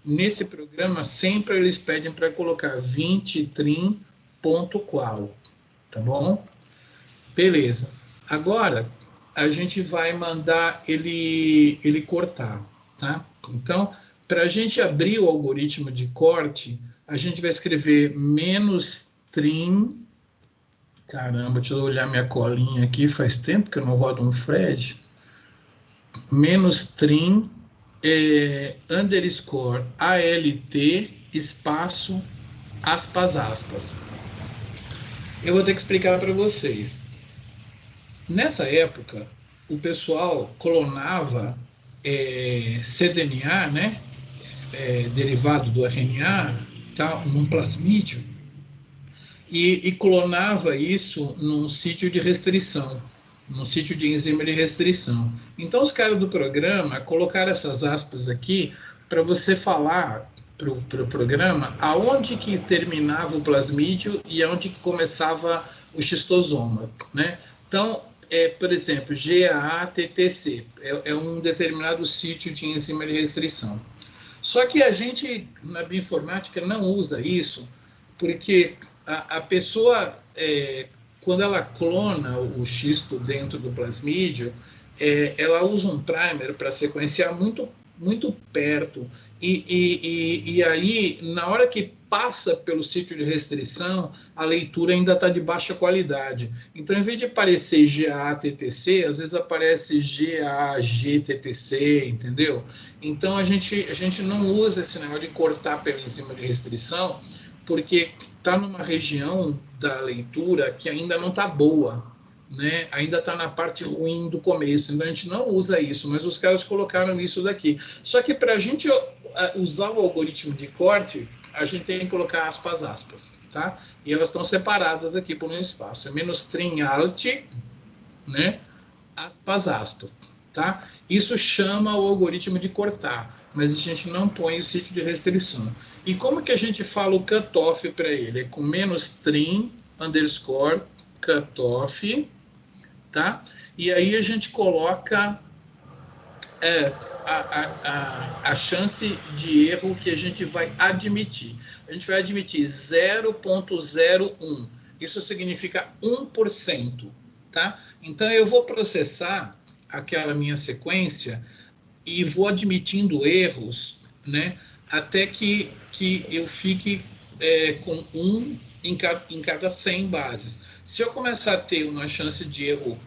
nesse programa sempre eles pedem para colocar 20 trim ponto qual, tá bom? Beleza. Agora a gente vai mandar ele cortar, tá? Então, para a gente abrir o algoritmo de corte, a gente vai escrever -trim. Caramba, deixa eu olhar minha colinha aqui, faz tempo que eu não rodo um Fred. -trim, underscore alt, espaço, aspas. Eu vou ter que explicar para vocês. Nessa época, o pessoal clonava cDNA, né? Derivado do RNA, tá? Num plasmídio, e clonava isso num sítio de restrição, num sítio de enzima de restrição. Então, os caras do programa colocaram essas aspas aqui para você falar para o programa aonde que terminava o plasmídio e aonde que começava o xistosoma, né? Então, por exemplo, GAATTC, é um determinado sítio de enzima de restrição. Só que a gente, na bioinformática, não usa isso, porque a pessoa, quando ela clona o xisto dentro do plasmídio, ela usa um primer para sequenciar muito perto, e aí, na hora que passa pelo sítio de restrição, a leitura ainda está de baixa qualidade. Então, em vez de aparecer GATTC, às vezes aparece GAGTTC, entendeu? Então, a gente não usa esse negócio de cortar pela enzima de restrição, porque está numa região da leitura que ainda não está boa, né? Ainda está na parte ruim do começo, então a gente não usa isso, mas os caras colocaram isso daqui. Só que para a gente usar o algoritmo de corte, a gente tem que colocar aspas, tá? E elas estão separadas aqui por um espaço. É -trim alt, né? Aspas, tá? Isso chama o algoritmo de cortar, mas a gente não põe o sítio de restrição. E como que a gente fala o cutoff para ele? É com -trim underscore cutoff, tá? E aí a gente coloca a chance de erro que a gente vai admitir. A gente vai admitir 0,01. Isso significa 1%, tá? Então, eu vou processar aquela minha sequência e vou admitindo erros, né? Até que eu fique com 1 em cada 100 bases. Se eu começar a ter uma chance de erro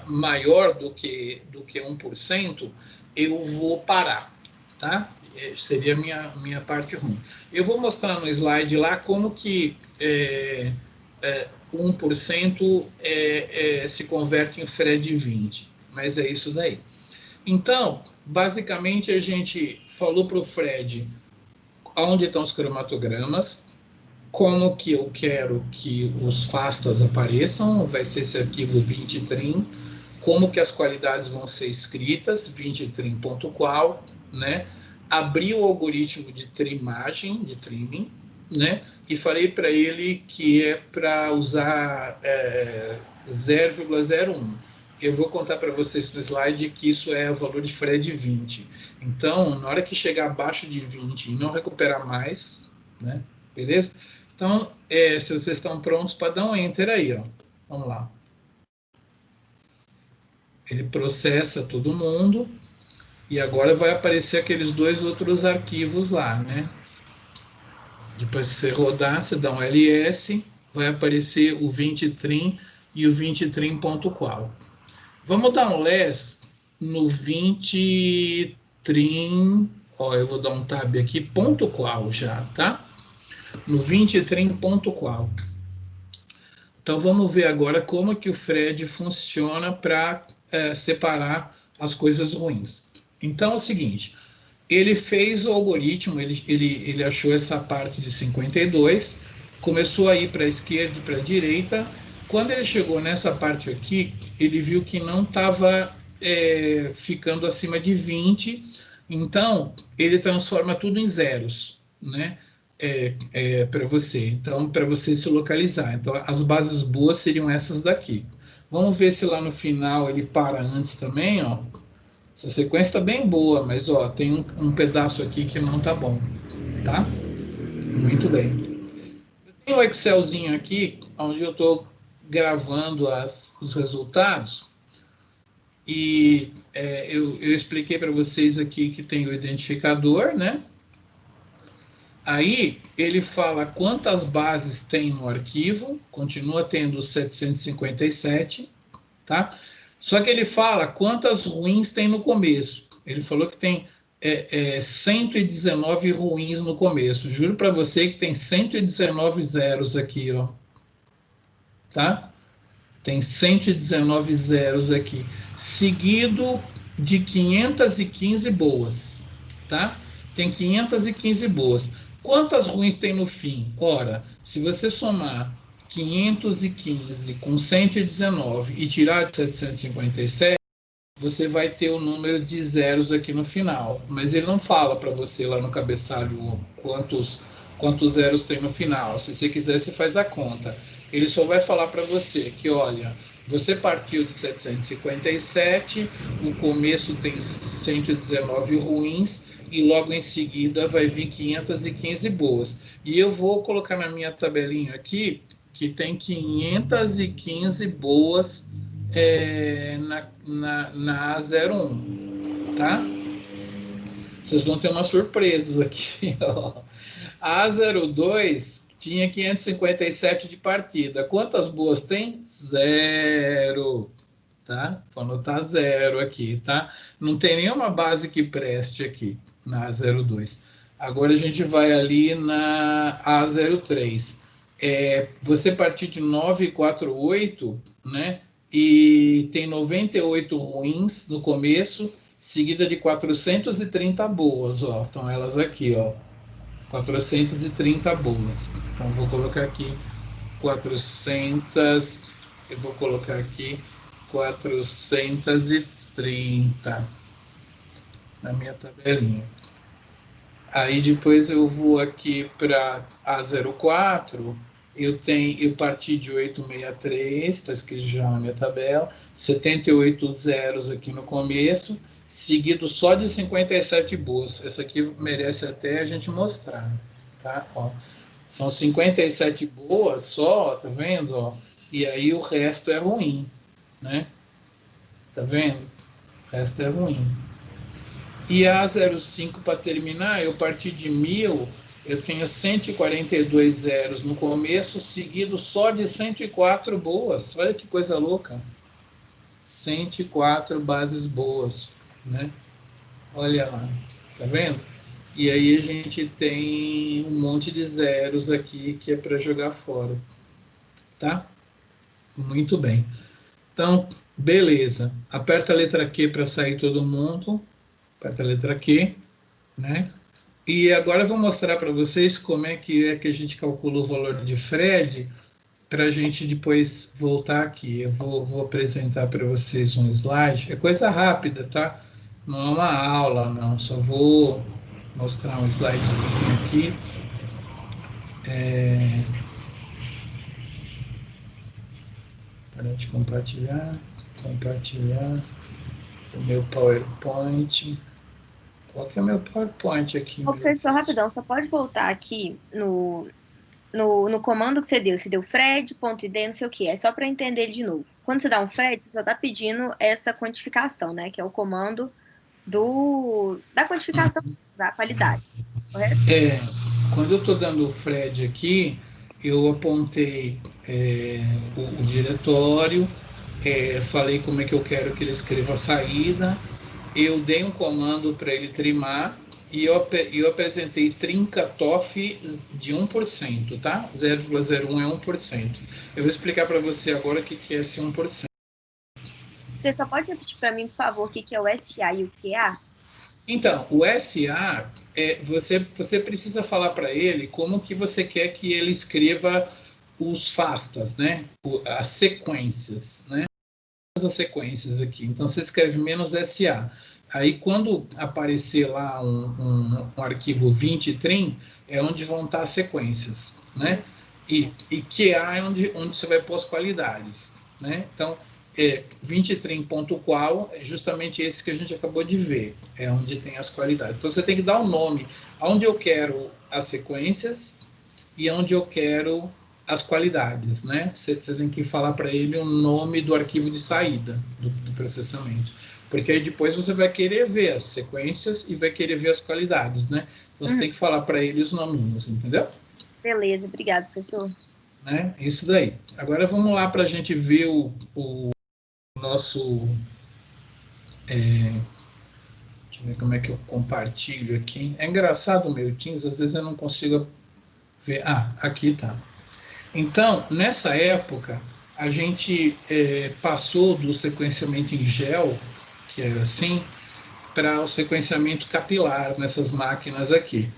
maior do que 1%, eu vou parar, tá? Seria a minha parte ruim. Eu vou mostrar no slide lá como que 1% se converte em Fred 20, mas é isso daí. Então, basicamente, a gente falou para o Fred onde estão os cromatogramas, como que eu quero que os fastas apareçam, vai ser esse arquivo 20 trim, como que as qualidades vão ser escritas, 20 trim ponto qual, né? Abri o algoritmo de trimagem, de trimming, né? E falei para ele que é para usar 0,01. eu vou contar para vocês no slide que isso é o valor de Fred 20. Então, na hora que chegar abaixo de 20 e não recuperar mais, né? Beleza? Então, se vocês estão prontos para dar um Enter aí, ó. Vamos lá. Ele processa todo mundo e agora vai aparecer aqueles 2 outros arquivos lá, né? Depois que você rodar, você dá um ls, vai aparecer o 20trim e o 20trim.qual. Vamos dar um less no 20trim, ó, eu vou dar um tab aqui, .qual já, tá? No 20trim.qual. Então vamos ver agora como que o Fred funciona para separar as coisas ruins. Então é o seguinte, ele fez o algoritmo, ele achou essa parte de 52, começou a ir para a esquerda e para a direita. Quando ele chegou nessa parte aqui, ele viu que não estava ficando acima de 20, então ele transforma tudo em zeros, né? Para você. Então, para você se localizar. Então, as bases boas seriam essas daqui. Vamos ver se lá no final ele para antes também, ó. Essa sequência está bem boa, mas ó, tem um pedaço aqui que não está bom, tá? Muito bem. Eu tenho um Excelzinho aqui, onde eu estou gravando os resultados, e eu expliquei para vocês aqui que tem o identificador, né? Aí ele fala quantas bases tem no arquivo, continua tendo 757, tá? Só que ele fala quantas ruins tem no começo. Ele falou que tem 119 ruins no começo. Juro para você que tem 119 zeros aqui, ó. Tá? Tem 119 zeros aqui. Seguido de 515 boas. Tá? Tem 515 boas. Quantas ruins tem no fim? Ora, se você somar 515 com 119 e tirar de 757, você vai ter o número de zeros aqui no final. Mas ele não fala para você lá no cabeçalho quantos zeros tem no final. Se você quiser, você faz a conta. Ele só vai falar para você que, olha, você partiu de 757, o começo tem 119 ruins, e logo em seguida vai vir 515 boas. E eu vou colocar na minha tabelinha aqui que tem 515 boas na A01, tá? Vocês vão ter umas surpresas aqui, ó. A A02 tinha 557 de partida. Quantas boas tem? 0. Tá? Vou anotar 0 aqui, tá? Não tem nenhuma base que preste aqui na A02. Agora a gente vai ali na A03. Você partir de 948, né? E tem 98 ruins no começo, seguida de 430 boas, ó. Então elas aqui, ó. 430 boas. Então vou colocar aqui 400, eu vou colocar aqui 430 na minha tabelinha. Aí depois eu vou aqui para A04, eu parti de 863, está escrito já na minha tabela, 78 zeros aqui no começo, seguido só de 57 boas. Essa aqui merece até a gente mostrar, tá? Ó, são 57 boas só, tá vendo? Ó, e aí o resto é ruim, né? Tá vendo? O resto é ruim. E a 05 para terminar, eu parti de 1000, eu tenho 142 zeros no começo, seguido só de 104 boas. Olha que coisa louca. 104 bases boas, né? Olha lá, tá vendo? E aí a gente tem um monte de zeros aqui que é para jogar fora, tá? Muito bem. Então, beleza. Aperta a letra Q para sair todo mundo. Aperta a letra Q, né? E agora eu vou mostrar para vocês como é que a gente calcula o valor de Fred, para a gente depois voltar aqui. Eu vou apresentar para vocês um slide. É coisa rápida, tá? Não é uma aula, não. Só vou mostrar um slidezinho aqui. Parar de compartilhar. compartilhar o meu PowerPoint. Qual que é o meu PowerPoint aqui? Ô, professor, rapidão, só pode voltar aqui no comando que você deu. Você deu Fred.id, não sei o que. É só para entender ele de novo. Quando você dá um Fred, você só está pedindo essa quantificação, né? Que é o comando da quantificação da qualidade, correto? Quando eu estou dando o Fred aqui, eu apontei o diretório, falei como é que eu quero que ele escreva a saída, eu dei um comando para ele trimar e eu apresentei trim cutoff de 1%, tá? 0,01 é 1%. Eu vou explicar para você agora o que é esse 1%. Você só pode repetir para mim, por favor, o que é o SA e o QA? Então, o SA, você precisa falar para ele como que você quer que ele escreva os FASTAs, né? As sequências, né? As sequências aqui. Então, você escreve menos SA. Aí, quando aparecer lá um arquivo 20 trim, é onde vão estar as sequências, né? E QA é onde você vai pôr as qualidades, né? Então, 20 trim.qual é justamente esse que a gente acabou de ver, é onde tem as qualidades. Então, você tem que dar um nome, onde eu quero as sequências e onde eu quero as qualidades, né? Você tem que falar para ele o nome do arquivo de saída do processamento, porque aí depois você vai querer ver as sequências e vai querer ver as qualidades, né? Então, você tem que falar para ele os nominhos, entendeu? Beleza, obrigado, professor. Né? Isso daí. Agora vamos lá para a gente ver o nosso... deixa eu ver como é que eu compartilho aqui. É engraçado o meu Teams, às vezes eu não consigo ver. Aqui tá. Então, nessa época, a gente passou do sequenciamento em gel, que era assim, para o sequenciamento capilar nessas máquinas aqui.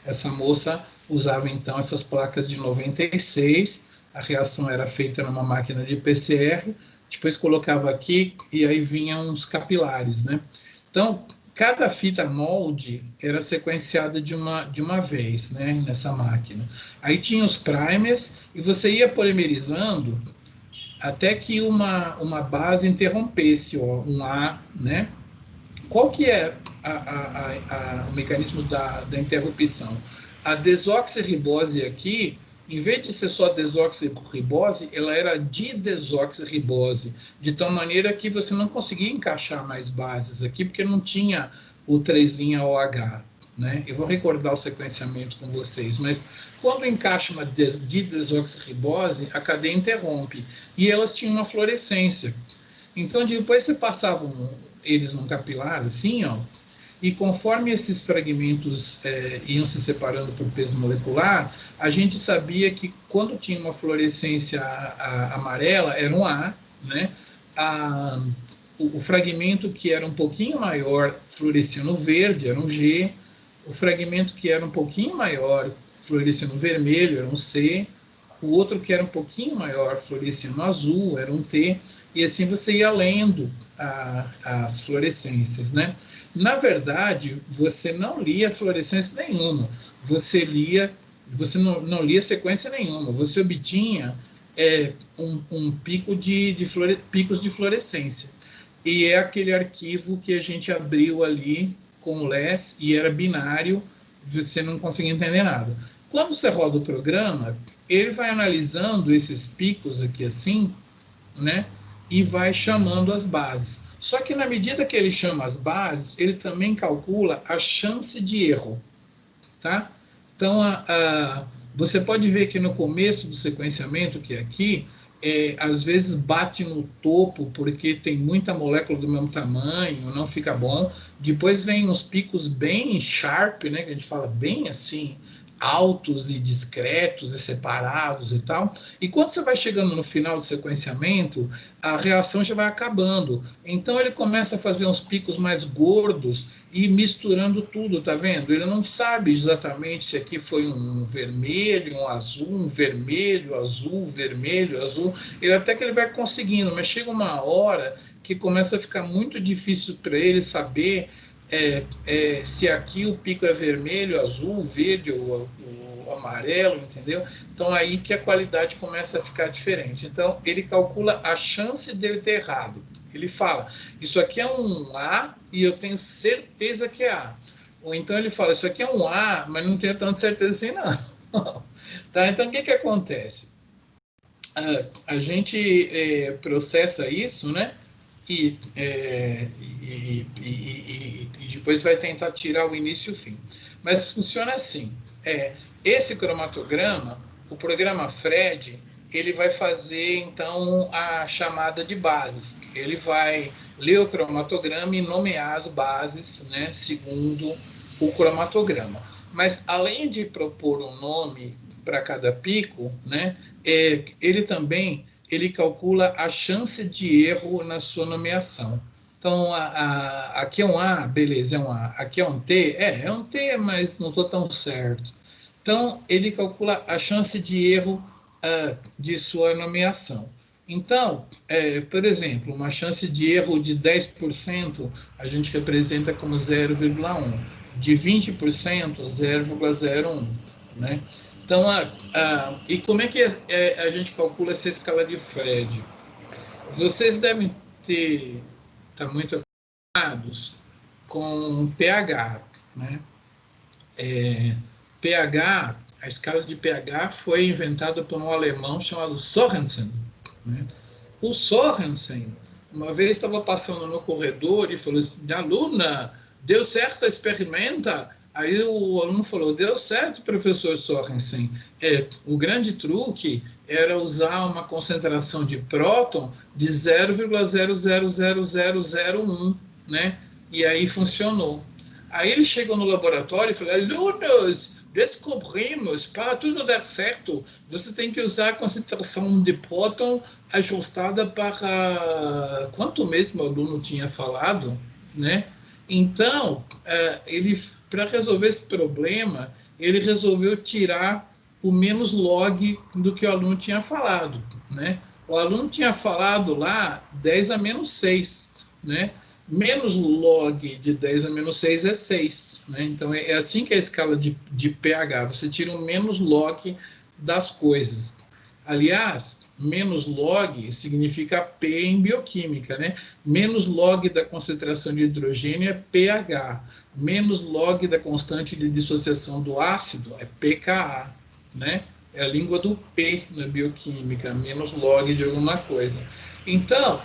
Essa moça usava, então, essas placas de 96, a reação era feita numa máquina de PCR, depois colocava aqui e aí vinham uns capilares, né? Então, cada fita molde era sequenciada de uma vez, né, nessa máquina. Aí tinha os primers e você ia polimerizando até que uma base interrompesse, ó, um A, né? Qual que é o mecanismo da interrupção? A desoxirribose aqui, em vez de ser só desoxirribose, ela era didesoxirribose, de tal maneira que você não conseguia encaixar mais bases aqui, porque não tinha o 3' OH, né? Eu vou recordar o sequenciamento com vocês, mas quando encaixa uma didesoxirribose, a cadeia interrompe, e elas tinham uma fluorescência. Então, depois você passava eles num capilar, assim, ó, e conforme esses fragmentos iam se separando por peso molecular, a gente sabia que quando tinha uma fluorescência amarela, era um A, né? O fragmento que era um pouquinho maior fluorescia no verde, era um G. O fragmento que era um pouquinho maior fluorescia no vermelho, era um C. O outro que era um pouquinho maior fluorescia no azul, era um T. E assim você ia lendo as fluorescências, né? Na verdade, você não lia fluorescência nenhuma, você não lia sequência nenhuma, você obtinha um pico picos de fluorescência. E é aquele arquivo que a gente abriu ali com o LES e era binário, você não conseguia entender nada. Quando você roda o programa, ele vai analisando esses picos aqui assim, né? E vai chamando as bases. Só que na medida que ele chama as bases, ele também calcula a chance de erro, tá? Então, você pode ver que no começo do sequenciamento, que é aqui, às vezes bate no topo, porque tem muita molécula do mesmo tamanho, não fica bom. Depois vem uns picos bem sharp, né, que a gente fala bem assim, altos e discretos e separados e tal. E quando você vai chegando no final do sequenciamento, a reação já vai acabando. Então ele começa a fazer uns picos mais gordos e misturando tudo, tá vendo? Ele não sabe exatamente se aqui foi um vermelho, um azul, um vermelho, azul, vermelho, azul. Até que ele vai conseguindo, mas chega uma hora que começa a ficar muito difícil para ele saber se aqui o pico é vermelho, azul, verde ou amarelo, entendeu? Então, aí que a qualidade começa a ficar diferente. Então, ele calcula a chance dele ter errado, Ele fala, isso aqui é um A e eu tenho certeza que é A. Ou então ele fala, isso aqui é um A, mas não tenho tanta certeza assim, não. Tá? Então, o que acontece? A gente processa isso, né? E depois vai tentar tirar o início e o fim. Mas funciona assim. Esse cromatograma, o programa Fred, ele vai fazer, então, a chamada de bases. Ele vai ler o cromatograma e nomear as bases, né, segundo o cromatograma. Mas, além de propor um nome para cada pico, né, ele também calcula a chance de erro na sua nomeação. Então, aqui é um A, beleza, é um A. Aqui é um T, é um T, mas não estou tão certo. Então, ele calcula a chance de erro de sua nomeação. Então, por exemplo, uma chance de erro de 10%, a gente representa como 0,1. De 20%, 0,01. Né? Então, e como é que a gente calcula essa escala de Fred? Vocês devem estar muito acostumados com pH. Né? pH, a escala de pH foi inventada por um alemão chamado Sorensen. Né? O Sorensen, uma vez estava passando no corredor e falou assim, aluna, deu certo, experimenta. Aí o aluno falou, deu certo, professor Sorensen. O grande truque era usar uma concentração de próton de 0,000001, né? E aí funcionou. Aí ele chegou no laboratório e falou, alunos, descobrimos, para tudo dar certo, você tem que usar a concentração de próton ajustada para quanto mesmo o aluno tinha falado, né? Então, para resolver esse problema, ele resolveu tirar o menos log do que o aluno tinha falado, né? O aluno tinha falado lá 10 a menos 6, né? Menos log de 10 a menos 6 é 6, né? Então, é assim que é a escala de pH, você tira o menos log das coisas. Aliás, menos log significa P em bioquímica, né? Menos log da concentração de hidrogênio é pH. Menos log da constante de dissociação do ácido é pKa, né? É a língua do P na bioquímica, menos log de alguma coisa. Então,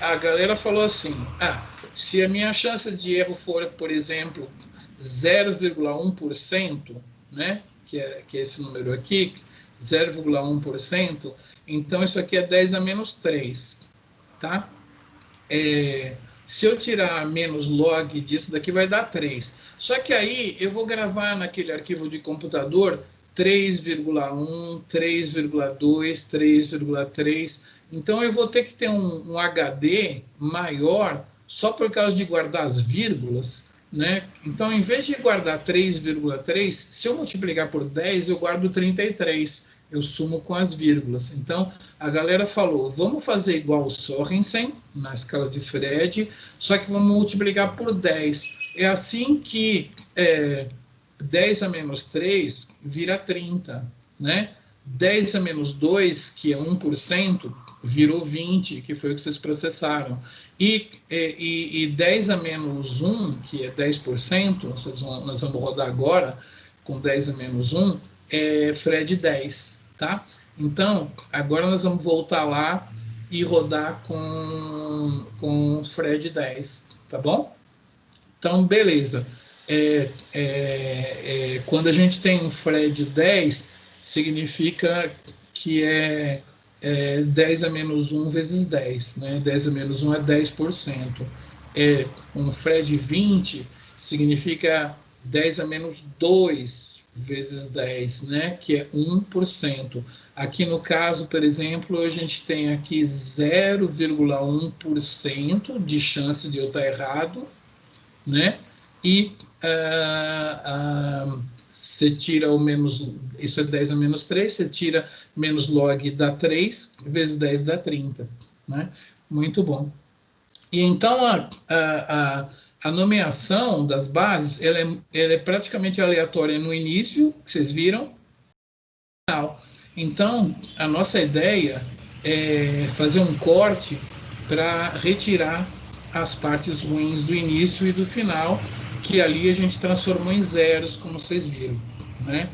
a galera falou assim, se a minha chance de erro for, por exemplo, 0,1%, né? Que é esse número aqui, 0,1%, então isso aqui é 10 a menos 3, tá? Se eu tirar menos log disso daqui vai dar 3. Só que aí eu vou gravar naquele arquivo de computador 3,1, 3,2, 3,3. Então eu vou ter que ter um HD maior só por causa de guardar as vírgulas, né? Então, em vez de guardar 3,3, se eu multiplicar por 10, eu guardo 33. Eu sumo com as vírgulas. Então, a galera falou, vamos fazer igual o Sorensen, na escala de Fred, só que vamos multiplicar por 10. É assim que 10 a menos 3 vira 30, né? 10 a menos 2, que é 1%, virou 20, que foi o que vocês processaram. E 10 a menos 1, que é 10%, nós vamos rodar agora, com 10 a menos 1, é Fred 10, tá? Então, agora nós vamos voltar lá e rodar com Fred 10, tá bom? Então, beleza. Quando a gente tem um Fred 10, significa que é 10 a menos 1 vezes 10, né? 10 a menos 1 é 10%. Um Fred 20 significa 10 a menos 2 vezes 10, né? Que é 1%. Aqui no caso, por exemplo, a gente tem aqui 0,1% de chance de eu estar errado, né? E você tira o menos, isso é 10 a menos 3, você tira menos log dá 3, vezes 10 dá 30, né? Muito bom. E então, a nomeação das bases, ela é praticamente aleatória no início, que vocês viram, no final. Então, a nossa ideia é fazer um corte para retirar as partes ruins do início e do final, que ali a gente transformou em zeros, como vocês viram, né?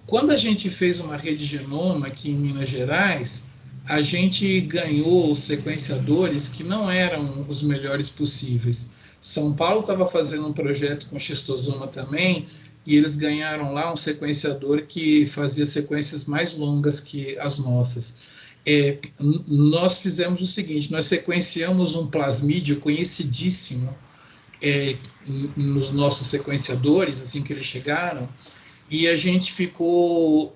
Quando a gente fez uma rede genoma aqui em Minas Gerais, a gente ganhou sequenciadores que não eram os melhores possíveis. São Paulo estava fazendo um projeto com xistosoma também, e eles ganharam lá um sequenciador que fazia sequências mais longas que as nossas. Nós fizemos o seguinte, nós sequenciamos um plasmídio conhecidíssimo nos nossos sequenciadores, assim que eles chegaram, e a gente ficou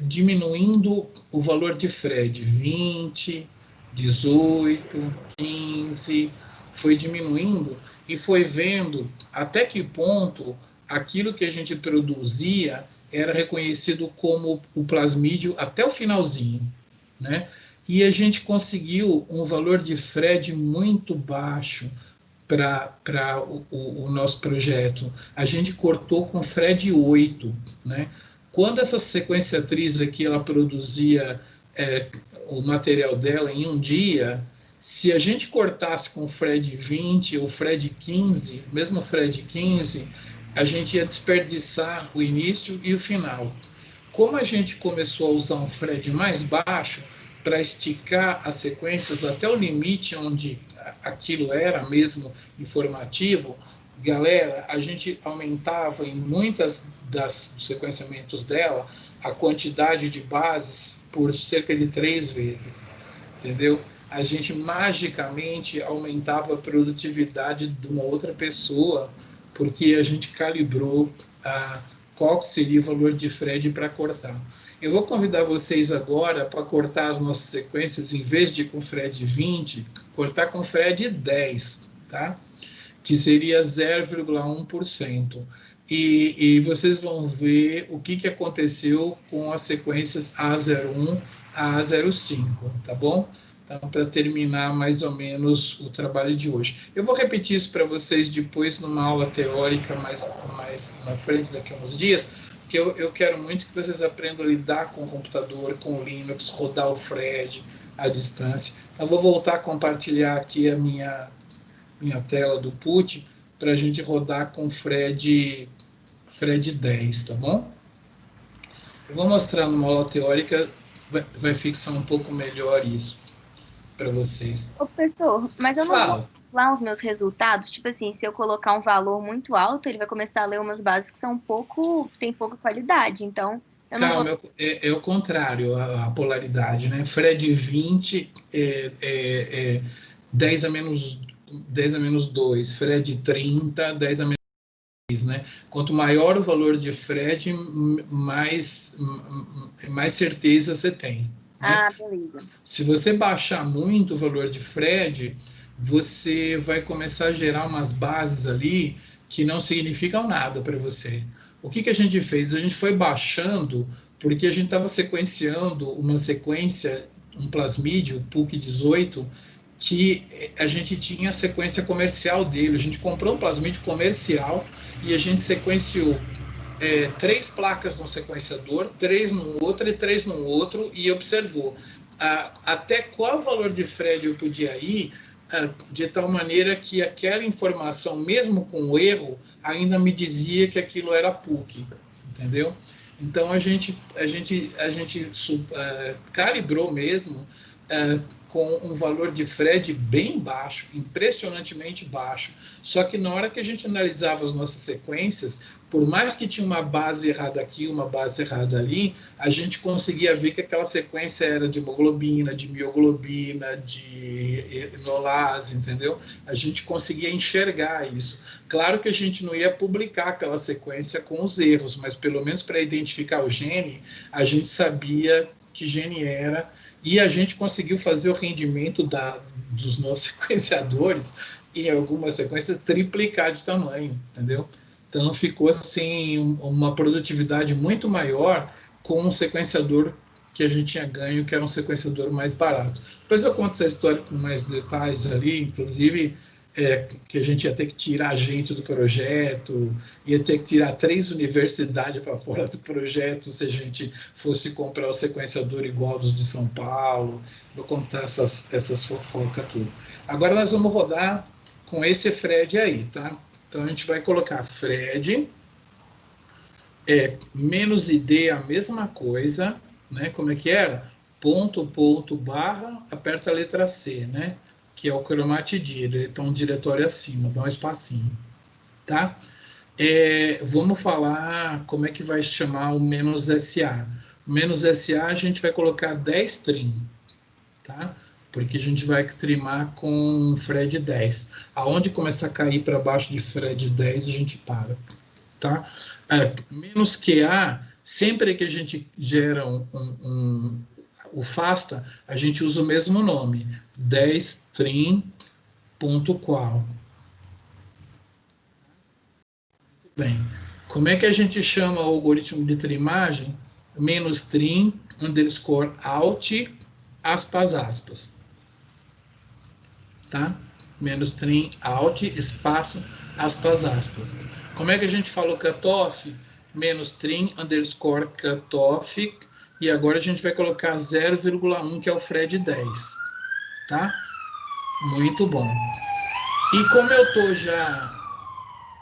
diminuindo o valor de Fred, 20, 18, 15, foi diminuindo e foi vendo até que ponto aquilo que a gente produzia era reconhecido como o plasmídio até o finalzinho, né? E a gente conseguiu um valor de Fred muito baixo para o nosso projeto. A gente cortou com Fred 8, né? Quando essa sequenciatriz aqui ela produzia o material dela em um dia, se a gente cortasse com Fred 20 ou Fred 15, mesmo Fred 15, a gente ia desperdiçar o início e o final. Como a gente começou a usar um Fred mais baixo para esticar as sequências até o limite onde aquilo era mesmo informativo, galera, a gente aumentava em muitas dos sequenciamentos dela a quantidade de bases por cerca de 3 vezes, entendeu? A gente magicamente aumentava a produtividade de uma outra pessoa, porque a gente calibrou qual seria o valor de Fred para cortar. Eu vou convidar vocês agora para cortar as nossas sequências, em vez de com Fred 20, cortar com Fred 10, tá? Que seria 0,1%. E vocês vão ver o que aconteceu com as sequências A01 a A05, tá bom? Então, para terminar mais ou menos o trabalho de hoje. Eu vou repetir isso para vocês depois numa aula teórica mais na frente, daqui a uns dias, porque eu quero muito que vocês aprendam a lidar com o computador, com o Linux, rodar o Fred à distância. Então, vou voltar a compartilhar aqui a minha tela do PUT para a gente rodar com Fred 10, tá bom? Eu vou mostrar numa aula teórica, vai fixar um pouco melhor isso para vocês. Ô, professor, mas eu não vou lá os meus resultados, tipo assim, se eu colocar um valor muito alto, ele vai começar a ler umas bases que tem pouca qualidade, então eu não Calma, vou... é o contrário, a polaridade, né? Fred 20 10 a menos 2, Fred 30, 10 a menos 2, né? Quanto maior o valor de Fred, mais certeza você tem. Ah, beleza. Se você baixar muito o valor de Fred, você vai começar a gerar umas bases ali que não significam nada para você. O que a gente fez? A gente foi baixando porque a gente estava sequenciando uma sequência, um plasmídio, PUC 18, que a gente tinha a sequência comercial dele. A gente comprou um plasmídio comercial e a gente sequenciou 3 placas no sequenciador, 3 no outro e 3 no outro, e observou até qual valor de Fred eu podia ir, de tal maneira que aquela informação, mesmo com o erro, ainda me dizia que aquilo era PUC, entendeu? Então a gente calibrou mesmo com um valor de Fred bem baixo, impressionantemente baixo. Só que na hora que a gente analisava as nossas sequências, por mais que tinha uma base errada aqui, uma base errada ali, a gente conseguia ver que aquela sequência era de hemoglobina, de mioglobina, de enolase, entendeu? A gente conseguia enxergar isso. Claro que a gente não ia publicar aquela sequência com os erros, mas pelo menos para identificar o gene, a gente sabia que gene era, e a gente conseguiu fazer o rendimento dos nossos sequenciadores, em algumas sequências, triplicar de tamanho, entendeu? Então, ficou assim, uma produtividade muito maior com um sequenciador que a gente tinha ganho, que era um sequenciador mais barato. Depois eu conto essa história com mais detalhes ali, inclusive que a gente ia ter que tirar gente do projeto, ia ter que tirar 3 universidades para fora do projeto se a gente fosse comprar o sequenciador igual dos de São Paulo. Vou contar essas fofocas tudo. Agora nós vamos rodar com esse Fred aí, tá? Então a gente vai colocar Fred, menos ID a mesma coisa, né? Como é que era? Ponto, ponto, barra, aperta a letra C, né? Que é o chromatdir, ele está um diretório acima, dá um espacinho, tá? Vamos falar como é que vai chamar o menos SA. O menos SA a gente vai colocar 10 trim, tá? Porque a gente vai trimar com Fred 10. Aonde começar a cair para baixo de Fred 10, a gente para, tá? Menos QA, sempre que a gente gera o FASTA, a gente usa o mesmo nome, 10trim.qual. Bem, como é que a gente chama o algoritmo de trimagem? Menos trim, underscore alt, aspas, aspas. Tá? Menos trim, alt, espaço, aspas, aspas. Como é que a gente fala o cutoff? Menos trim, underscore cutoff, e agora a gente vai colocar 0,1, que é o Fred 10. Tá? Muito bom. E como eu estou já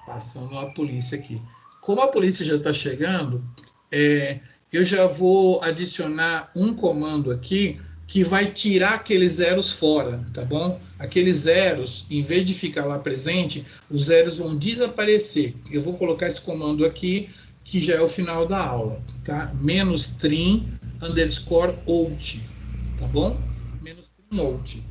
passando a polícia aqui, como a polícia já está chegando, eu já vou adicionar um comando aqui que vai tirar aqueles zeros fora, tá bom? Aqueles zeros, em vez de ficar lá presente, os zeros vão desaparecer. Eu vou colocar esse comando aqui, que já é o final da aula, tá? Menos trim, underscore out, tá bom? Menos trim out,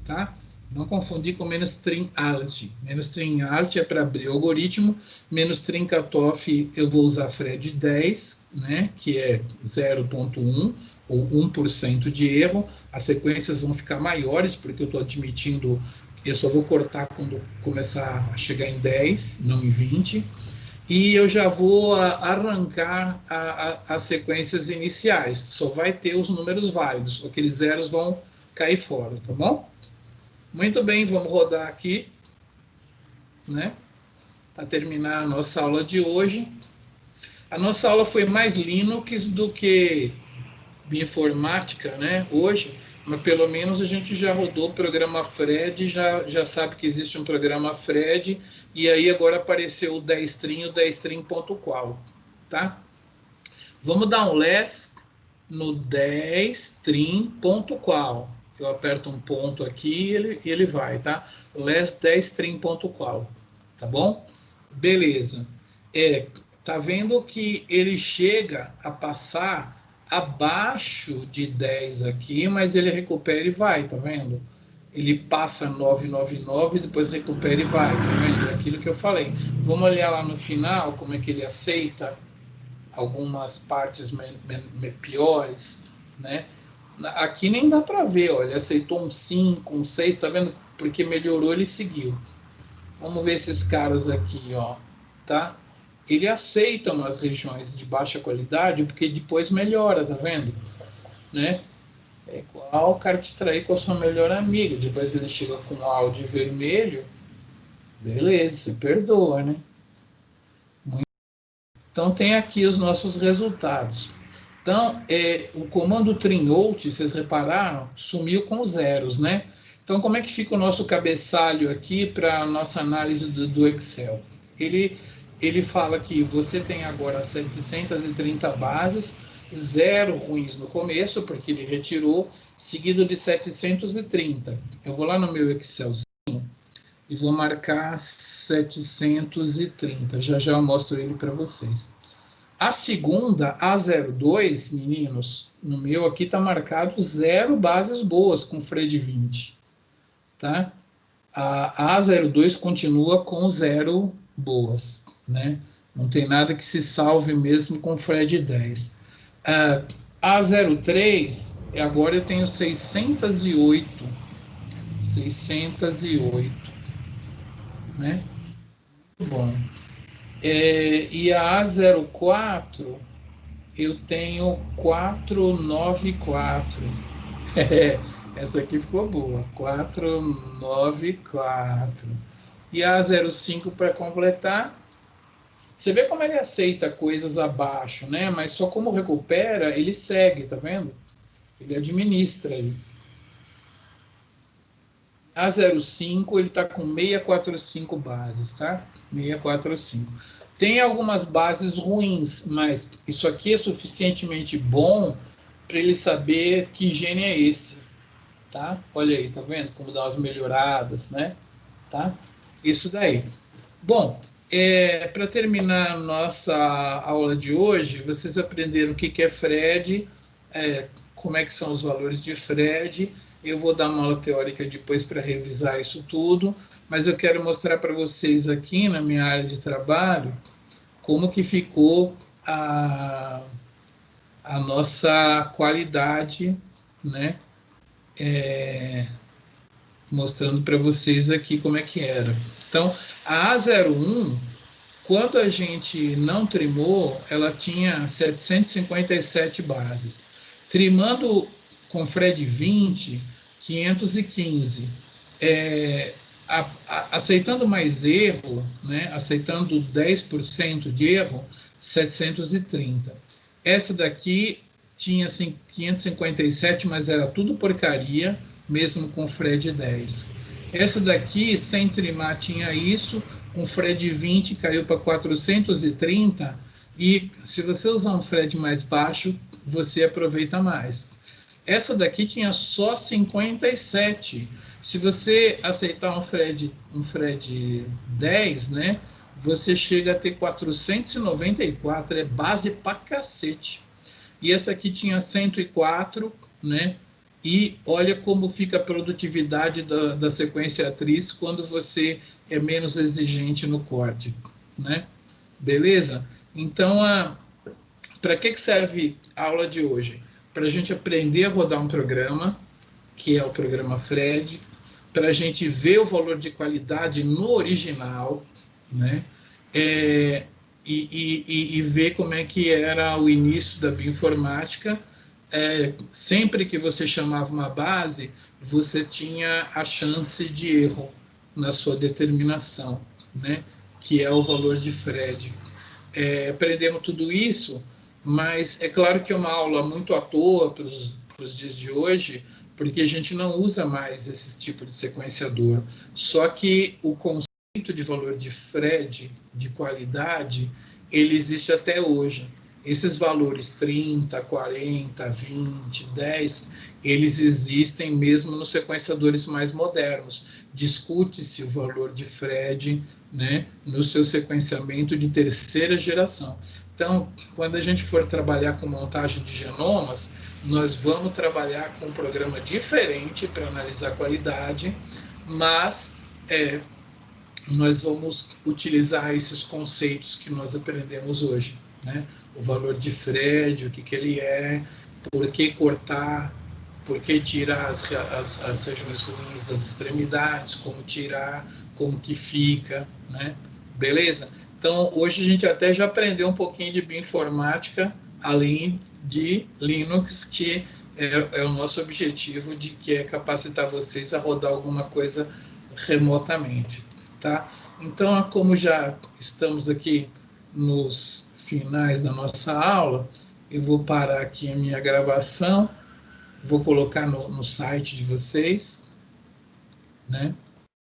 tá? Não confundir com menos trim alt. Menos trim alt é para abrir o algoritmo, menos trim cutoff eu vou usar Fred 10, né? Que é 0,1 ou 1% de erro. As sequências vão ficar maiores, porque eu estou admitindo, eu só vou cortar quando começar a chegar em 10, não em 20. E eu já vou arrancar as sequências iniciais. Só vai ter os números válidos. Aqueles zeros vão cair fora, tá bom? Muito bem, vamos rodar aqui, né? Para terminar a nossa aula de hoje. A nossa aula foi mais Linux do que bioinformática, né? Hoje, mas pelo menos a gente já rodou o programa Fred, já sabe que existe um programa Fred, e aí agora apareceu o 10trim, o 10trim.qual, tá? Vamos dar um less no 10trim.qual. Eu aperto um ponto aqui e ele vai, tá? Less 10trim.qual, tá bom? Beleza. Tá vendo que ele chega a passar abaixo de 10 aqui, mas ele recupera e vai, tá vendo? Ele passa 999, depois recupera e vai, tá vendo? É aquilo que eu falei. Vamos olhar lá no final como é que ele aceita algumas partes piores, né? Aqui nem dá para ver, olha, aceitou um 5, um 6, tá vendo? Porque melhorou, ele seguiu. Vamos ver esses caras aqui, ó, tá? Ele aceita umas regiões de baixa qualidade, porque depois melhora, tá vendo? Né? É igual o cara te trair com a sua melhor amiga, depois ele chega com um áudio vermelho, beleza, você perdoa, né? Então tem aqui os nossos resultados. Então, o comando trim-out, vocês repararam, sumiu com zeros, né? Então, como é que fica o nosso cabeçalho aqui para a nossa análise do Excel? Ele fala que você tem agora 730 bases, 0 ruins no começo, porque ele retirou, seguido de 730. Eu vou lá no meu Excelzinho e vou marcar 730. Já eu mostro ele para vocês. A segunda, A02, meninos, no meu aqui está marcado 0 bases boas com Fred 20. Tá? A A02 continua com 0 boas, né? Não tem nada que se salve mesmo com Fred 10. A 03, agora eu tenho 608, né? Muito bom. E a A04, eu tenho 494. Essa aqui ficou boa. 494. E a 05 para completar. Você vê como ele aceita coisas abaixo, né? Mas só como recupera, ele segue, tá vendo? Ele administra aí. A 05, ele está com 645 bases, tá? 645. Tem algumas bases ruins, mas isso aqui é suficientemente bom para ele saber que gene é esse, tá? Olha aí, tá vendo como dá umas melhoradas, né? Tá? Isso daí. Bom, para terminar a nossa aula de hoje, vocês aprenderam o que é Fred, como é que são os valores de Fred. Eu vou dar uma aula teórica depois para revisar isso tudo, mas eu quero mostrar para vocês aqui na minha área de trabalho como que ficou a nossa qualidade, né? Mostrando para vocês aqui como é que era. Então, a A01, quando a gente não trimou, ela tinha 757 bases. Trimando com Fred 20, 515. Aceitando mais erro, né, aceitando 10% de erro, 730. Essa daqui tinha assim, 557, mas era tudo porcaria, mesmo com Fred 10. Essa daqui, sem trimar, tinha isso, com Fred 20 caiu para 430, e se você usar um Fred mais baixo, você aproveita mais. Essa daqui tinha só 57. Se você aceitar um Fred 10, né, você chega a ter 494, é base pra cacete. E essa aqui tinha 104, né, e olha como fica a produtividade da sequência atriz quando você é menos exigente no corte, né? Beleza? Então, para que serve a aula de hoje? Para a gente aprender a rodar um programa, que é o programa Fred, para a gente ver o valor de qualidade no original, né? E ver como é que era o início da bioinformática. Sempre que você chamava uma base, você tinha a chance de erro na sua determinação, né? Que é o valor de Fred. Aprendemos tudo isso, mas é claro que é uma aula muito à toa para os dias de hoje, porque a gente não usa mais esse tipo de sequenciador. Só que o conceito de valor de Fred, de qualidade, ele existe até hoje. Esses valores 30, 40, 20, 10, eles existem mesmo nos sequenciadores mais modernos. Discute-se o valor de Fred, né, no seu sequenciamento de terceira geração. Então, quando a gente for trabalhar com montagem de genomas, nós vamos trabalhar com um programa diferente para analisar a qualidade, mas nós vamos utilizar esses conceitos que nós aprendemos hoje, né? O valor de Fred, o que ele é, por que cortar, por que tirar as regiões ruins das extremidades, como tirar, como que fica, né? Beleza? Então, hoje a gente até já aprendeu um pouquinho de bioinformática, além de Linux, que é o nosso objetivo, de que é capacitar vocês a rodar alguma coisa remotamente, tá? Então, como já estamos aqui nos finais da nossa aula, eu vou parar aqui a minha gravação, vou colocar no site de vocês, né?